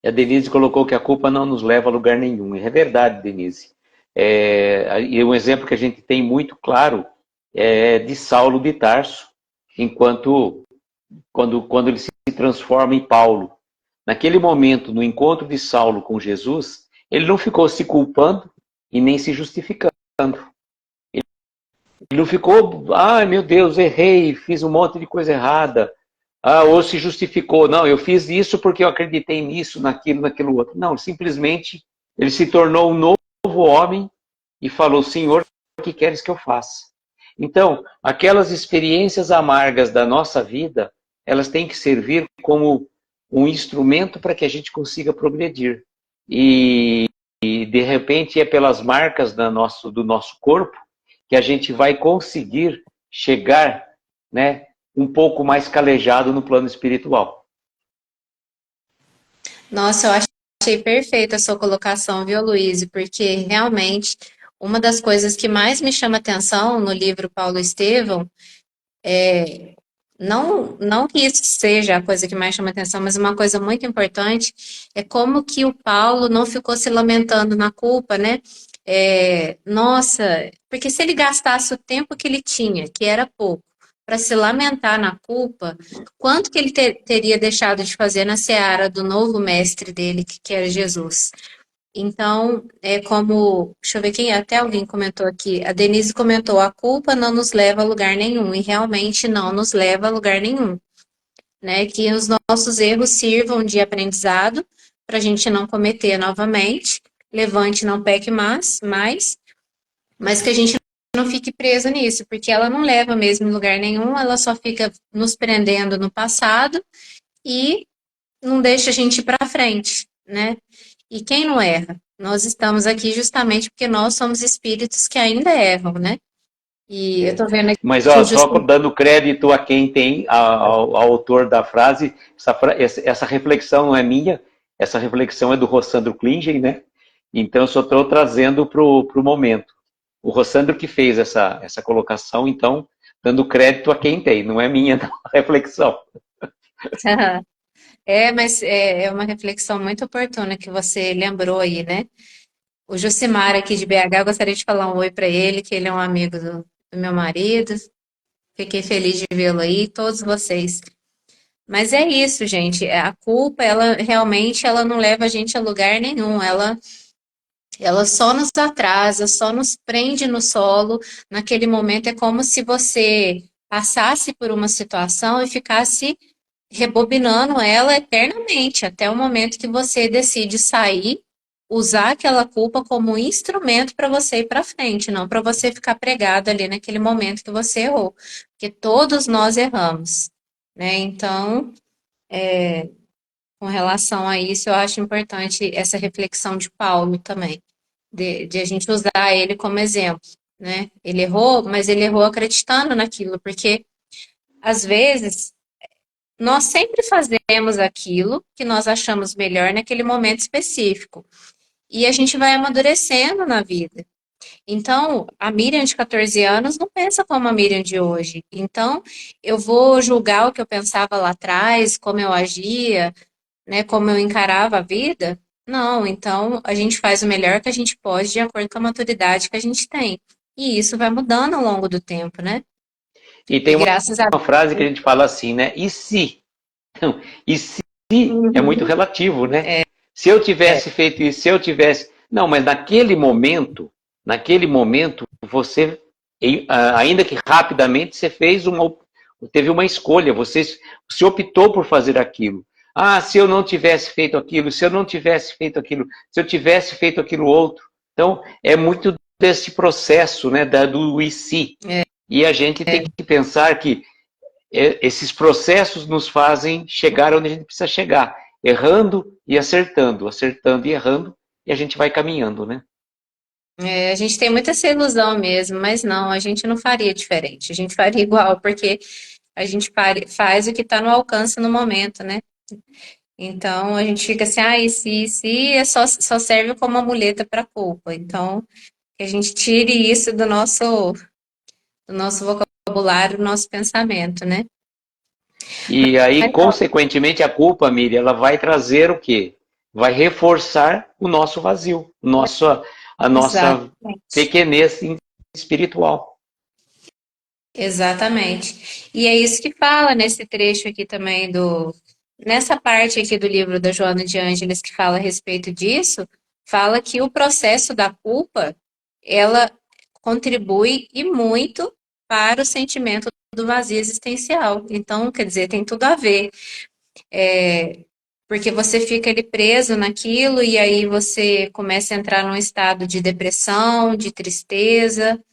A Denise colocou que a culpa não nos leva a lugar nenhum. É verdade, Denise. E um exemplo que a gente tem muito claro é de Saulo de Tarso, quando ele se transforma em Paulo. Naquele momento, no encontro de Saulo com Jesus, ele não ficou se culpando e nem se justificando. Ele não ficou, meu Deus, errei, fiz um monte de coisa errada. Ou se justificou, não, eu fiz isso porque eu acreditei nisso, naquilo outro. Não, simplesmente ele se tornou um novo homem e falou: Senhor, o que queres que eu faça? Então, aquelas experiências amargas da nossa vida, elas têm que servir como um instrumento para que a gente consiga progredir. E de repente, é pelas marcas do nosso corpo que a gente vai conseguir chegar, né, um pouco mais calejado no plano espiritual. Nossa, eu achei perfeita a sua colocação, viu, Luiz? Porque realmente uma das coisas que mais me chama atenção no livro Paulo Estevão não que isso seja a coisa que mais chama atenção, mas uma coisa muito importante é como que o Paulo não ficou se lamentando na culpa, né? Nossa, porque se ele gastasse o tempo que ele tinha, que era pouco, para se lamentar na culpa, quanto que ele teria deixado de fazer na seara do novo mestre dele, que era Jesus? Então, deixa eu ver quem, até alguém comentou aqui, a Denise comentou, a culpa não nos leva a lugar nenhum, e realmente não nos leva a lugar nenhum, né? Que os nossos erros sirvam de aprendizado para a gente não cometer novamente, levante, não peque mais, mas que a gente não fique preso nisso, porque ela não leva mesmo em lugar nenhum, ela só fica nos prendendo no passado e não deixa a gente ir para frente, né? E quem não erra? Nós estamos aqui justamente porque nós somos espíritos que ainda erram, né? E eu tô vendo aqui Mas que ó, o só Justo... dando crédito a quem tem, ao autor da frase, essa reflexão não é minha, essa reflexão é do Rossandro Klingen, né? Então eu só estou trazendo para o momento. O Rossandro que fez essa colocação, então, dando crédito a quem tem, não é minha não, a reflexão. Mas é uma reflexão muito oportuna que você lembrou aí, né? O Jucimar aqui de BH, eu gostaria de falar um oi para ele, que ele é um amigo do meu marido. Fiquei feliz de vê-lo aí, todos vocês. Mas é isso, gente. A culpa, ela realmente ela não leva a gente a lugar nenhum. Ela só nos atrasa, só nos prende no solo. Naquele momento é como se você passasse por uma situação e ficasse rebobinando ela eternamente, até o momento que você decide sair, usar aquela culpa como instrumento para você ir para frente, não para você ficar pregado ali naquele momento que você errou, porque todos nós erramos, né? Então, com relação a isso, eu acho importante essa reflexão de Paulo também, de a gente usar ele como exemplo, né? Ele errou, mas ele errou acreditando naquilo, porque às vezes nós sempre fazemos aquilo que nós achamos melhor naquele momento específico. E a gente vai amadurecendo na vida. Então, a Miriam de 14 anos não pensa como a Miriam de hoje. Então, eu vou julgar o que eu pensava lá atrás, como eu agia, né, como eu encarava a vida? Não, então a gente faz o melhor que a gente pode de acordo com a maturidade que a gente tem. E isso vai mudando ao longo do tempo, né? E E tem graças a uma frase que a gente fala assim, né? E se? Então, e se é muito Uhum. relativo, né? Se eu tivesse feito isso, se eu tivesse. Não, mas naquele momento, você, ainda que rapidamente, você teve uma escolha, você optou por fazer aquilo. Ah, se eu não tivesse feito aquilo, se eu não tivesse feito aquilo, se eu tivesse feito aquilo outro. Então, é muito desse processo, né, do e se. E a gente tem que pensar que esses processos nos fazem chegar onde a gente precisa chegar, errando e acertando, acertando e errando, e a gente vai caminhando, né? A gente tem muita essa ilusão mesmo, mas não, a gente não faria diferente, a gente faria igual, porque a gente faz o que está no alcance no momento, né? Então a gente fica assim, ah, e se é só serve como muleta para culpa. Então, que a gente tire isso do nosso vocabulário, do nosso pensamento, né? E aí, Mas, consequentemente, a culpa, Miriam, ela vai trazer o quê? Vai reforçar o nosso vazio, a nossa exatamente. pequenez espiritual. Exatamente. E é isso que fala nesse trecho aqui também nessa parte aqui do livro da Joana de Ângeles que fala a respeito disso, fala que o processo da culpa, ela contribui e muito para o sentimento do vazio existencial. Então, quer dizer, tem tudo a ver. Porque você fica ali preso naquilo e aí você começa a entrar num estado de depressão, de tristeza,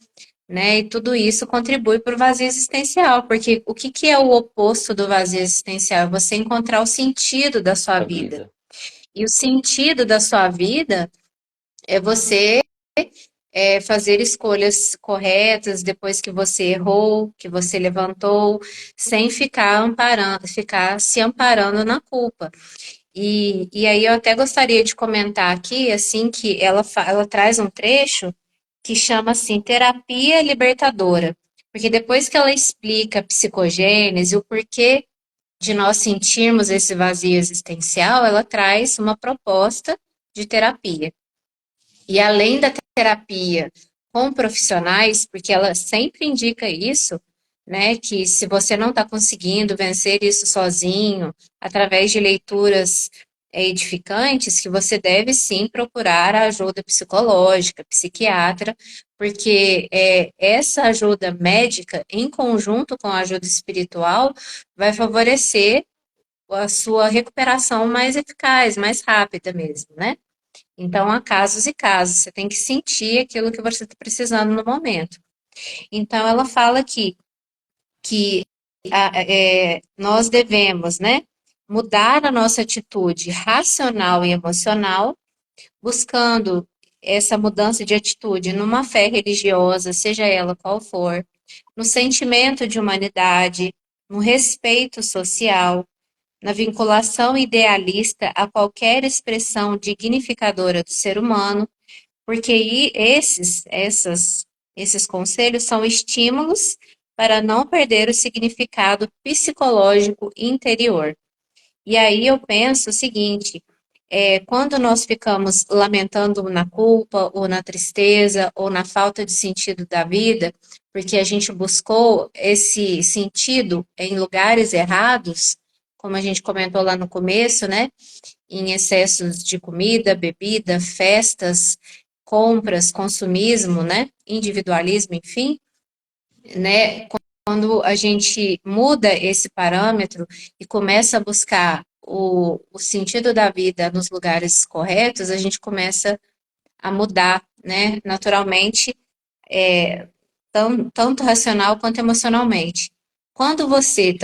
né? E tudo isso contribui para o vazio existencial, porque o que que é o oposto do vazio existencial? É você encontrar o sentido da sua A vida. vida. E o sentido da sua vida é você fazer escolhas corretas depois que você errou, que você levantou, sem ficar se amparando na culpa. E aí eu até gostaria de comentar aqui, assim, que ela traz um trecho que chama assim terapia libertadora, porque depois que ela explica a psicogênese, o porquê de nós sentirmos esse vazio existencial, ela traz uma proposta de terapia. E além da terapia com profissionais, porque ela sempre indica isso, né, que se você não está conseguindo vencer isso sozinho, através de leituras edificantes, que você deve sim procurar a ajuda psicológica, psiquiatra, porque essa ajuda médica, em conjunto com a ajuda espiritual, vai favorecer a sua recuperação mais eficaz, mais rápida mesmo, né? Então, há casos e casos, você tem que sentir aquilo que você está precisando no momento. Então, ela fala aqui que nós devemos, né, mudar a nossa atitude racional e emocional, buscando essa mudança de atitude numa fé religiosa, seja ela qual for, no sentimento de humanidade, no respeito social, na vinculação idealista a qualquer expressão dignificadora do ser humano, porque esses conselhos são estímulos para não perder o significado psicológico interior. E aí eu penso o seguinte, quando nós ficamos lamentando na culpa, ou na tristeza, ou na falta de sentido da vida, porque a gente buscou esse sentido em lugares errados, como a gente comentou lá no começo, né? Em excessos de comida, bebida, festas, compras, consumismo, né? Individualismo, enfim, né? Quando a gente muda esse parâmetro e começa a buscar o sentido da vida nos lugares corretos, a gente começa a mudar, né? Naturalmente, tanto racional quanto emocionalmente. Quando você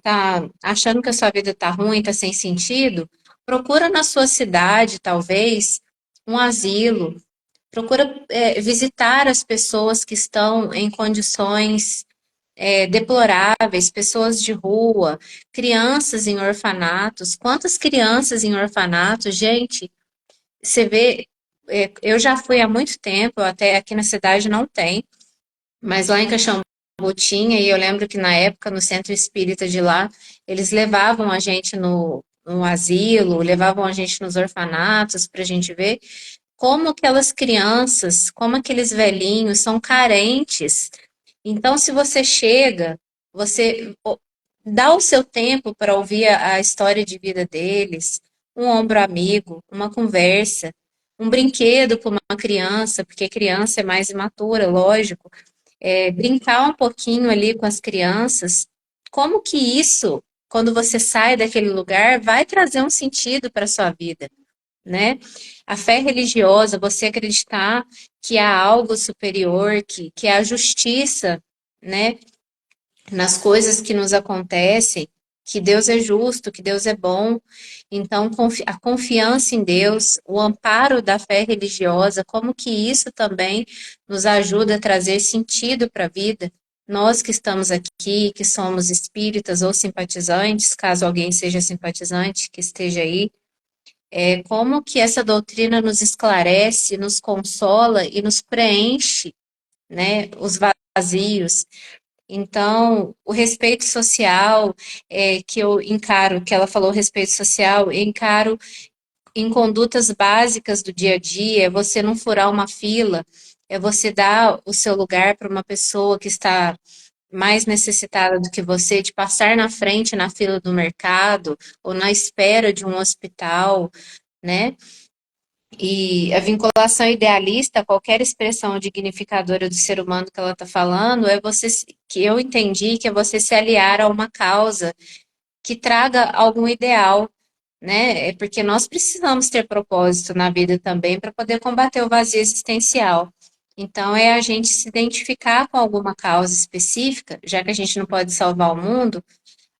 tá achando que a sua vida tá ruim, tá sem sentido, procura na sua cidade, talvez, um asilo, procura visitar as pessoas que estão em condições deploráveis, pessoas de rua, crianças em orfanatos. Quantas crianças em orfanatos, gente? Você vê, eu já fui há muito tempo, até aqui na cidade não tem, mas lá em Caxambu tinha, e eu lembro que na época, no centro espírita de lá, eles levavam a gente no asilo, levavam a gente nos orfanatos para a gente ver como aquelas crianças, como aqueles velhinhos são carentes. Então, se você chega, você dá o seu tempo para ouvir a história de vida deles, um ombro amigo, uma conversa, um brinquedo com uma criança, porque criança é mais imatura, lógico, brincar um pouquinho ali com as crianças, como que isso, quando você sai daquele lugar, vai trazer um sentido para a sua vida, né? A fé religiosa, você acreditar que há algo superior, que há justiça, né? Nas coisas que nos acontecem, que Deus é justo, que Deus é bom. Então, a confiança em Deus, o amparo da fé religiosa, como que isso também nos ajuda a trazer sentido para a vida. Nós que estamos aqui, que somos espíritas ou simpatizantes, caso alguém seja simpatizante, que esteja aí, como que essa doutrina nos esclarece, nos consola e nos preenche, né, os vazios. Então, o respeito social, que eu encaro, que ela falou respeito social, eu encaro em condutas básicas do dia a dia, é você não furar uma fila, é você dar o seu lugar para uma pessoa que está mais necessitada do que você, de passar na frente na fila do mercado ou na espera de um hospital, né? E a vinculação idealista, qualquer expressão dignificadora do ser humano que ela está falando, é você, que eu entendi, que é você se aliar a uma causa que traga algum ideal, né? É porque nós precisamos ter propósito na vida também para poder combater o vazio existencial. Então, é a gente se identificar com alguma causa específica, já que a gente não pode salvar o mundo,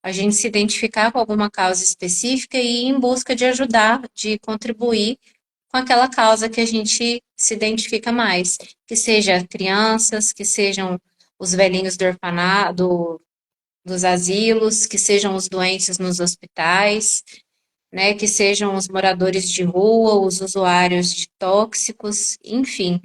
a gente se identificar com alguma causa específica e ir em busca de ajudar, de contribuir com aquela causa que a gente se identifica mais, que seja crianças, que sejam os velhinhos do orfanato, dos asilos, que sejam os doentes nos hospitais, né, que sejam os moradores de rua, os usuários de tóxicos, enfim.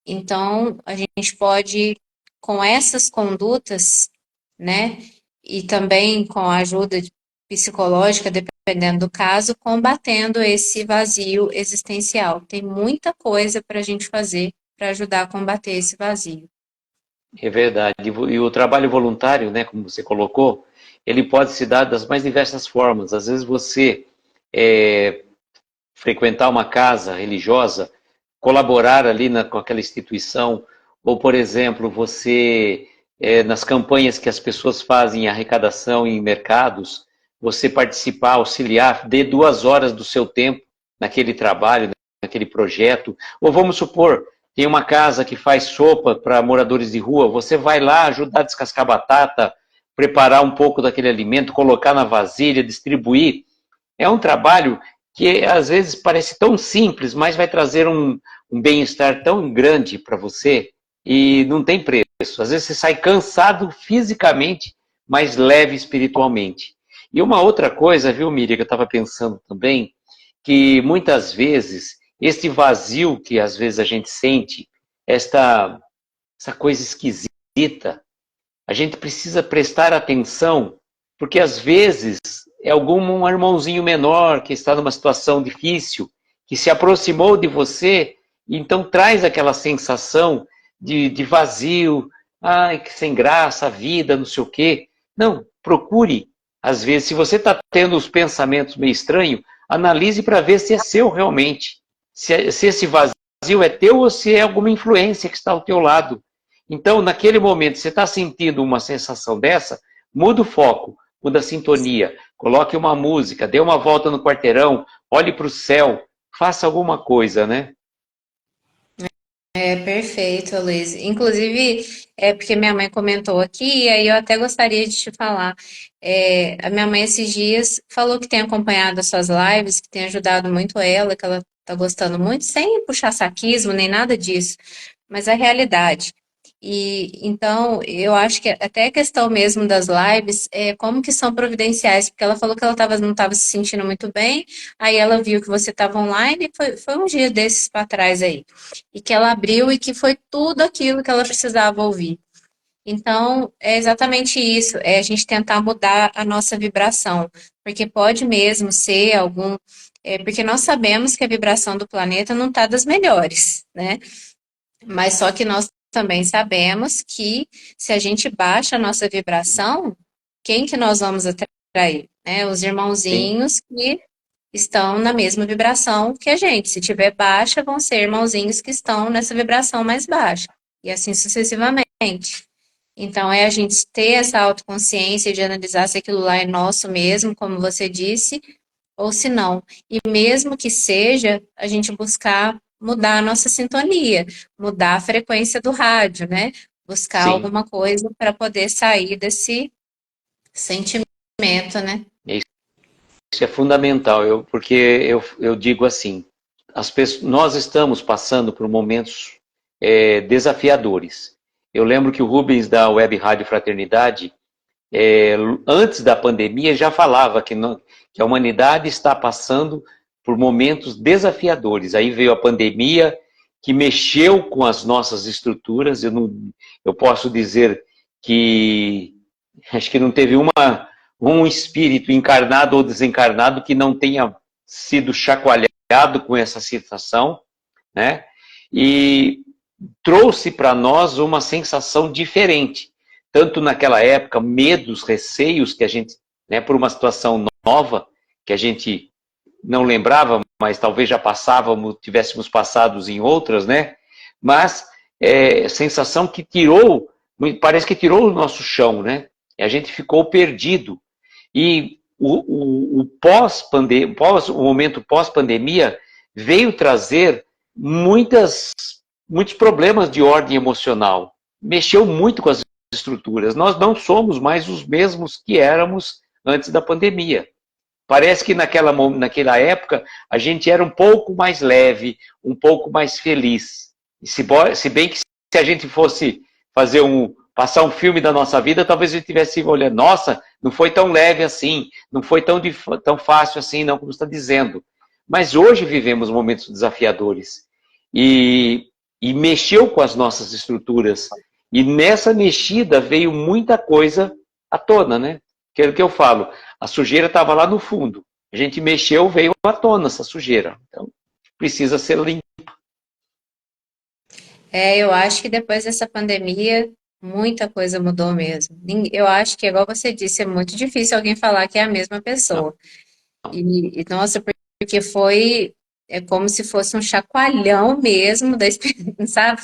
Então, a gente pode, com essas condutas, né, e também com a ajuda psicológica, dependendo do caso, combatendo esse vazio existencial. Tem muita coisa para a gente fazer para ajudar a combater esse vazio. É verdade. E o trabalho voluntário, né, como você colocou, ele pode se dar das mais diversas formas. Às vezes você frequentar uma casa religiosa, colaborar ali com aquela instituição, ou, por exemplo, você, nas campanhas que as pessoas fazem arrecadação em mercados, você participar, auxiliar, dê 2 horas do seu tempo naquele trabalho, naquele projeto. Ou vamos supor, tem uma casa que faz sopa para moradores de rua, você vai lá ajudar a descascar batata, preparar um pouco daquele alimento, colocar na vasilha, distribuir. É um trabalho que às vezes parece tão simples, mas vai trazer um um bem-estar tão grande para você e não tem preço. Às vezes você sai cansado fisicamente, mas leve espiritualmente. E uma outra coisa, viu, Miriam, que eu estava pensando também, que muitas vezes esse vazio que às vezes a gente sente, essa coisa esquisita, a gente precisa prestar atenção, porque às vezes é algum irmãozinho menor que está numa situação difícil, que se aproximou de você, e então traz aquela sensação de vazio, ai, que sem graça, a vida, não sei o quê. Não, procure, às vezes, se você está tendo os pensamentos meio estranhos, analise para ver se é seu realmente. Se esse vazio é teu ou se é alguma influência que está ao teu lado. Então, naquele momento, você está sentindo uma sensação dessa, muda o foco, muda a sintonia, coloque uma música, dê uma volta no quarteirão, olhe para o céu, faça alguma coisa, né? É perfeito, Luiz. Inclusive, é porque minha mãe comentou aqui, e aí eu até gostaria de te falar. A minha mãe esses dias falou que tem acompanhado as suas lives, que tem ajudado muito ela, que ela está gostando muito, sem puxar saquismo nem nada disso, mas a realidade. E então eu acho que até a questão mesmo das lives é como que são providenciais, porque ela falou que ela não estava se sentindo muito bem, aí ela viu que você estava online, e foi um dia desses para trás aí, e que ela abriu e que foi tudo aquilo que ela precisava ouvir. Então, é exatamente isso, é a gente tentar mudar a nossa vibração, porque pode mesmo ser porque nós sabemos que a vibração do planeta não está das melhores, né? Mas só que nós também sabemos que se a gente baixa a nossa vibração, quem que nós vamos atrair? Né? Os Sim, irmãozinhos que estão na mesma vibração que a gente. Se tiver baixa, vão ser irmãozinhos que estão nessa vibração mais baixa. E assim sucessivamente. Então, é a gente ter essa autoconsciência de analisar se aquilo lá é nosso mesmo, como você disse, ou se não. E mesmo que seja, a gente buscar mudar a nossa sintonia, mudar a frequência do rádio, né? Buscar sim. alguma coisa para poder sair desse sentimento, né? Isso é fundamental, porque eu digo assim, nós estamos passando por momentos desafiadores. Eu lembro que o Rubens da Web Rádio Fraternidade, antes da pandemia, já falava que a humanidade está passando por momentos desafiadores. Aí veio a pandemia, que mexeu com as nossas estruturas. Eu posso dizer que acho que não teve um espírito encarnado ou desencarnado que não tenha sido chacoalhado com essa situação, né? E trouxe para nós uma sensação diferente, tanto naquela época, medos, receios que a gente, né, por uma situação nova, que a gente não lembrava, mas talvez já passávamos, tivéssemos passados em outras, né? Mas sensação que parece que tirou o nosso chão, né? E a gente ficou perdido. E o momento pós-pandemia veio trazer muitos problemas de ordem emocional. Mexeu muito com as estruturas. Nós não somos mais os mesmos que éramos antes da pandemia. Parece que naquela época a gente era um pouco mais leve, um pouco mais feliz. E se bem que se a gente fosse passar um filme da nossa vida, talvez a gente estivesse olhando, nossa, não foi tão leve assim, não foi tão fácil assim, não, como está dizendo. Mas hoje vivemos momentos desafiadores. E mexeu com as nossas estruturas. E nessa mexida veio muita coisa à tona, né? Que é o que eu falo. A sujeira estava lá no fundo. A gente mexeu, veio à tona essa sujeira. Então, precisa ser limpa. Eu acho que depois dessa pandemia, muita coisa mudou mesmo. Eu acho que, igual você disse, é muito difícil alguém falar que é a mesma Não. pessoa. Nossa, porque é como se fosse um chacoalhão mesmo da experiência, sabe?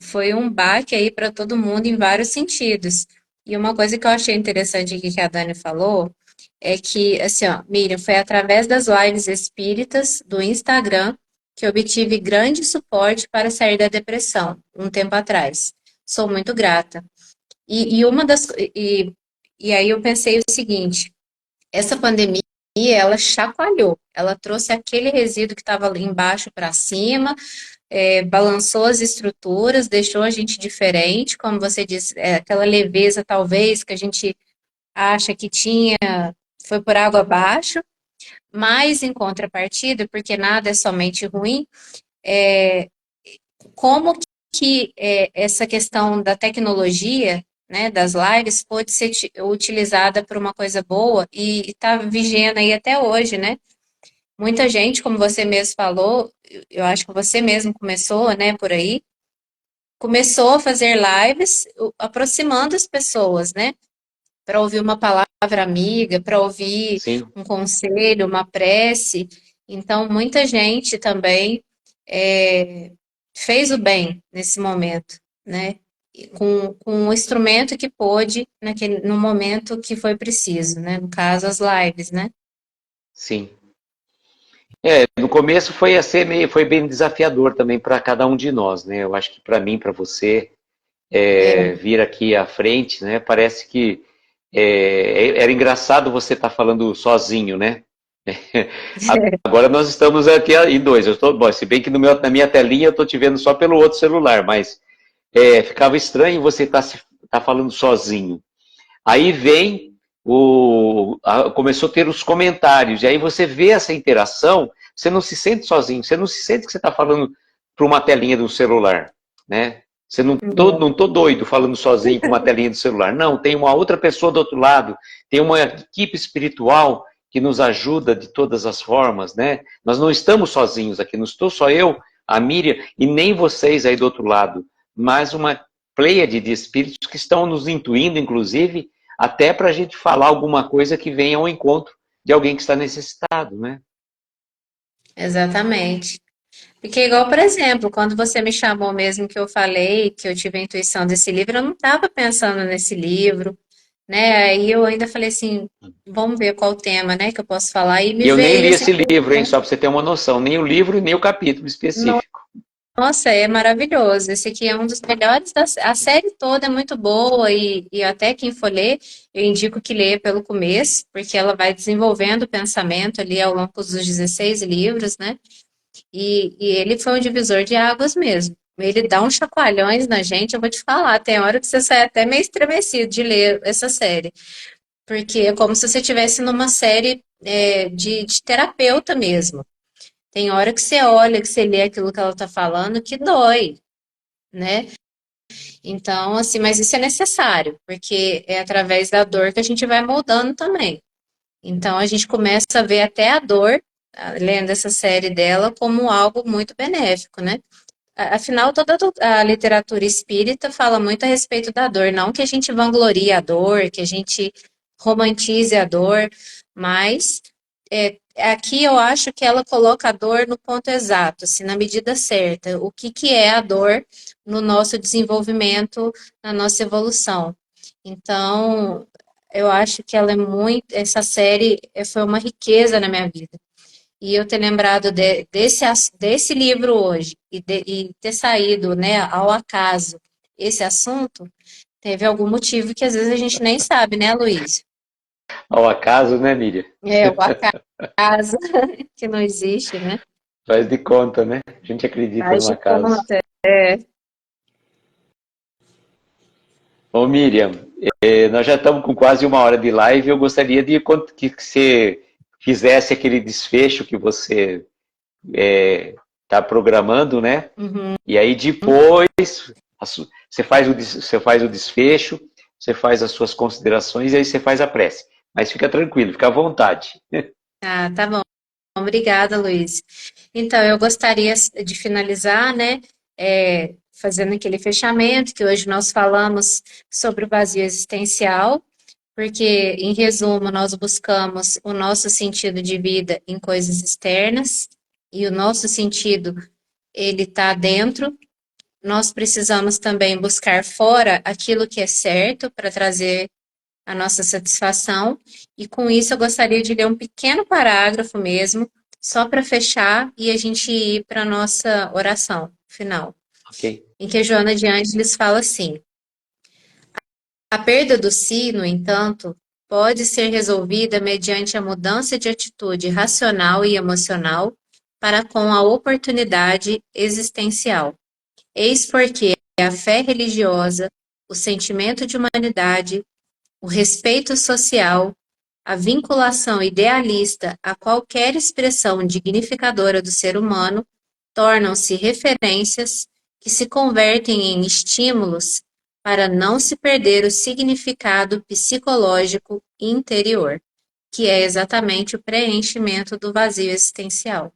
Foi um baque aí para todo mundo em vários sentidos. E uma coisa que eu achei interessante aqui que a Dani falou é que, assim, ó, Miriam, foi através das lives espíritas do Instagram que eu obtive grande suporte para sair da depressão, um tempo atrás. Sou muito grata. E aí eu pensei o seguinte, essa pandemia ela chacoalhou. Ela trouxe aquele resíduo que estava ali embaixo para cima, balançou as estruturas, deixou a gente diferente, como você disse, aquela leveza talvez que a gente acha que tinha, foi por água abaixo, mas em contrapartida, porque nada é somente ruim, como que essa questão da tecnologia, né, das lives, pode ser utilizada para uma coisa boa e está vigendo aí até hoje, né? Muita gente, como você mesmo falou, eu acho que você mesmo começou, né, por aí, começou a fazer lives aproximando as pessoas, né, para ouvir uma palavra amiga, para ouvir Sim, um conselho, uma prece. Então, muita gente também é, fez o bem nesse momento, né, com o instrumento que pôde no momento que foi preciso, né, no caso, as lives, né. sim. No começo foi bem desafiador também para cada um de nós, né? Eu acho que para mim, para você, vir aqui à frente, né? Parece que era engraçado você estar falando sozinho, né? Agora nós estamos aqui em dois. Bom, se bem que na minha telinha eu estou te vendo só pelo outro celular, mas ficava estranho você tá falando sozinho. Aí vem começou a ter os comentários, e aí você vê essa interação, você não se sente sozinho, você não se sente que você está falando para uma telinha do celular, né? Você não tô doido falando sozinho com uma telinha do celular. Não, tem uma outra pessoa do outro lado, tem uma equipe espiritual que nos ajuda de todas as formas, né? Nós não estamos sozinhos aqui, não estou só eu, a Miriam, e nem vocês aí do outro lado, mas uma pleiade de espíritos que estão nos intuindo, inclusive, até para a gente falar alguma coisa que venha ao encontro de alguém que está necessitado, né? Exatamente. Porque, igual, por exemplo, quando você me chamou mesmo que eu falei que eu tive a intuição desse livro, eu não estava pensando nesse livro, né? Aí eu ainda falei assim, vamos ver qual o tema, né, que eu posso falar, e E me eu nem veio li esse esse livro, hein? livro, Só para você ter uma noção. Nem o livro, nem o capítulo né? específico. Nossa, é maravilhoso. Esse aqui é um dos melhores a série toda é muito boa e até quem for ler, eu indico que leia pelo começo, porque ela vai desenvolvendo o pensamento ali ao longo dos 16 livros, né? E ele foi um divisor de águas mesmo. Ele dá uns chacoalhões na gente, eu vou te falar, tem hora que você sai até meio estremecido de ler essa série, porque é como se você estivesse numa série de terapeuta mesmo. Tem hora que você olha, que você lê aquilo que ela está falando, que dói, né? Então, assim, mas isso é necessário, porque é através da dor que a gente vai moldando também. Então, a gente começa a ver até a dor, lendo essa série dela, como algo muito benéfico, né? Afinal, toda a literatura espírita fala muito a respeito da dor, não que a gente vanglorie a dor, que a gente romantize a dor, mas aqui eu acho que ela coloca a dor no ponto exato, assim, na medida certa. O que, que é a dor no nosso desenvolvimento, na nossa evolução. Então, eu acho que ela é muito. Essa série foi uma riqueza na minha vida. E eu ter lembrado desse livro hoje e ter saído, né, ao acaso esse assunto, teve algum motivo que às vezes a gente nem sabe, né, Luiz? Ao acaso, né, Miriam? O acaso que não existe, né? Faz de conta, né? A gente acredita Faz no de acaso. conta. Ô, Miriam, nós já estamos com quase uma hora de live. Eu gostaria que você fizesse aquele desfecho que você está programando, né? Uhum. E aí depois você faz o desfecho, você faz as suas considerações e aí você faz a prece. Mas fica tranquilo, fica à vontade. Ah, tá bom. Obrigada, Luiz. Então, eu gostaria de finalizar, né, fazendo aquele fechamento que hoje nós falamos sobre o vazio existencial, porque, em resumo, nós buscamos o nosso sentido de vida em coisas externas e o nosso sentido, ele está dentro. Nós precisamos também buscar fora aquilo que é certo para trazer a nossa satisfação. E com isso eu gostaria de ler um pequeno parágrafo mesmo, só para fechar e a gente ir para a nossa oração final, Ok? em que a Joana de Ângeles fala assim: a perda do si, no entanto, pode ser resolvida mediante a mudança de atitude racional e emocional para com a oportunidade existencial. Eis porque a fé religiosa, o sentimento de humanidade, o respeito social, a vinculação idealista a qualquer expressão dignificadora do ser humano tornam-se referências que se convertem em estímulos para não se perder o significado psicológico interior, que é exatamente o preenchimento do vazio existencial.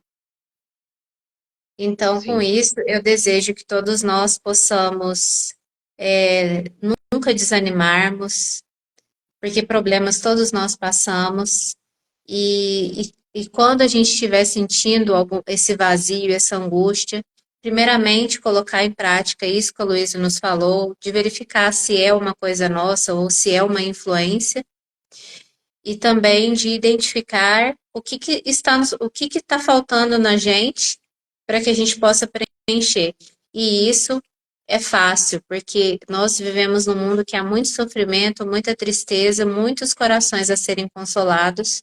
Então, com isso, eu desejo que todos nós possamos nunca desanimarmos, porque problemas todos nós passamos, e quando a gente estiver sentindo esse vazio, essa angústia, primeiramente colocar em prática isso que a Luísa nos falou, de verificar se é uma coisa nossa ou se é uma influência, e também de identificar o que está faltando na gente para que a gente possa preencher. E isso é fácil, porque nós vivemos num mundo que há muito sofrimento, muita tristeza, muitos corações a serem consolados,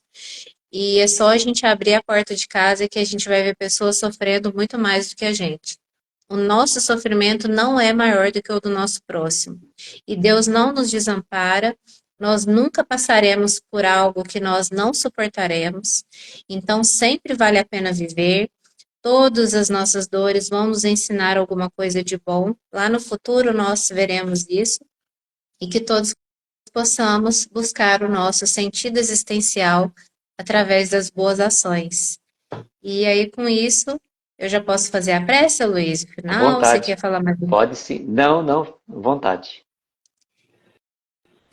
e é só a gente abrir a porta de casa que a gente vai ver pessoas sofrendo muito mais do que a gente. O nosso sofrimento não é maior do que o do nosso próximo. E Deus não nos desampara, nós nunca passaremos por algo que nós não suportaremos. Então, sempre vale a pena viver. Todas as nossas dores vão nos ensinar alguma coisa de bom. Lá no futuro nós veremos isso. E que todos possamos buscar o nosso sentido existencial através das boas ações. E aí, com isso, eu já posso fazer a prece, Luiz, no final? Você quer falar mais? Pode sim. Não, vontade.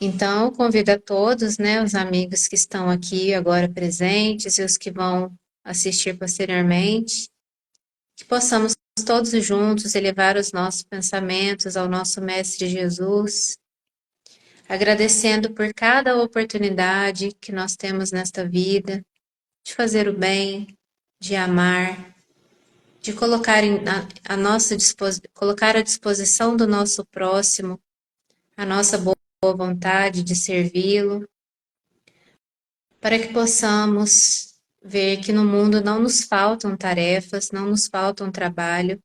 Então, convido a todos, né, os amigos que estão aqui agora presentes e os que vão assistir posteriormente, que possamos todos juntos elevar os nossos pensamentos ao nosso Mestre Jesus, agradecendo por cada oportunidade que nós temos nesta vida, de fazer o bem, de amar, de colocar colocar à disposição do nosso próximo a nossa boa vontade de servi-lo, para que possamos ver que no mundo não nos faltam tarefas, não nos faltam trabalho,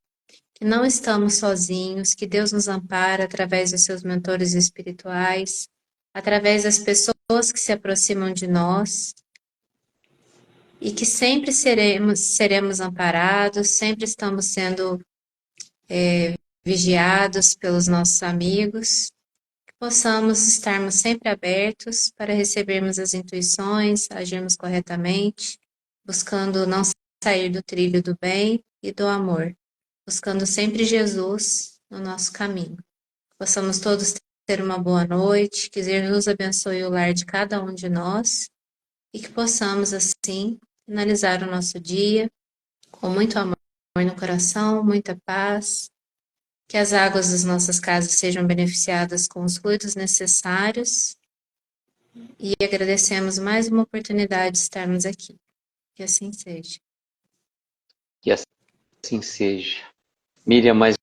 que não estamos sozinhos, que Deus nos ampara através dos seus mentores espirituais, através das pessoas que se aproximam de nós, e que sempre seremos amparados, sempre estamos sendo vigiados pelos nossos amigos, que possamos estarmos sempre abertos para recebermos as intuições, agirmos corretamente, buscando não sair do trilho do bem e do amor, buscando sempre Jesus no nosso caminho. Possamos todos ter uma boa noite, que Jesus abençoe o lar de cada um de nós e que possamos, assim, finalizar o nosso dia com muito amor no coração, muita paz, que as águas das nossas casas sejam beneficiadas com os fluidos necessários e agradecemos mais uma oportunidade de estarmos aqui. Que assim seja. Que assim seja. Miriam, mais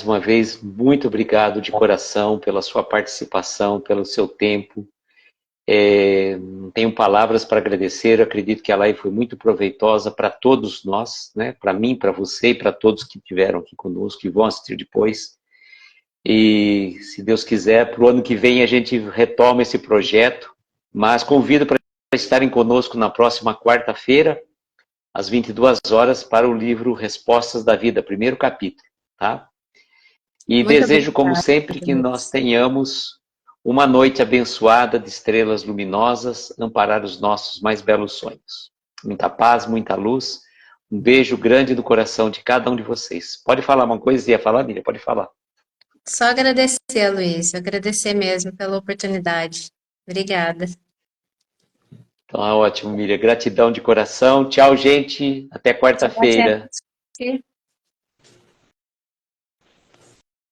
uma vez, muito obrigado de coração pela sua participação, pelo seu tempo. Não tenho palavras para agradecer, eu acredito que a live foi muito proveitosa para todos nós, né? Para mim, para você e para todos que estiveram aqui conosco, que vão assistir depois. E, se Deus quiser, para o ano que vem a gente retoma esse projeto, mas convido para estarem conosco na próxima quarta-feira, às 22 horas, para o livro Respostas da Vida, primeiro capítulo, tá? E muito desejo, como sempre, que nós tenhamos uma noite abençoada de estrelas luminosas, amparar os nossos mais belos sonhos. Muita paz, muita luz. Um beijo grande do coração de cada um de vocês. Pode falar uma coisa? Ia falar, Miriam? Pode falar. Só agradecer, Luiz. Agradecer mesmo pela oportunidade. Obrigada. Então, ótimo, Miriam. Gratidão de coração. Tchau, gente. Até quarta-feira.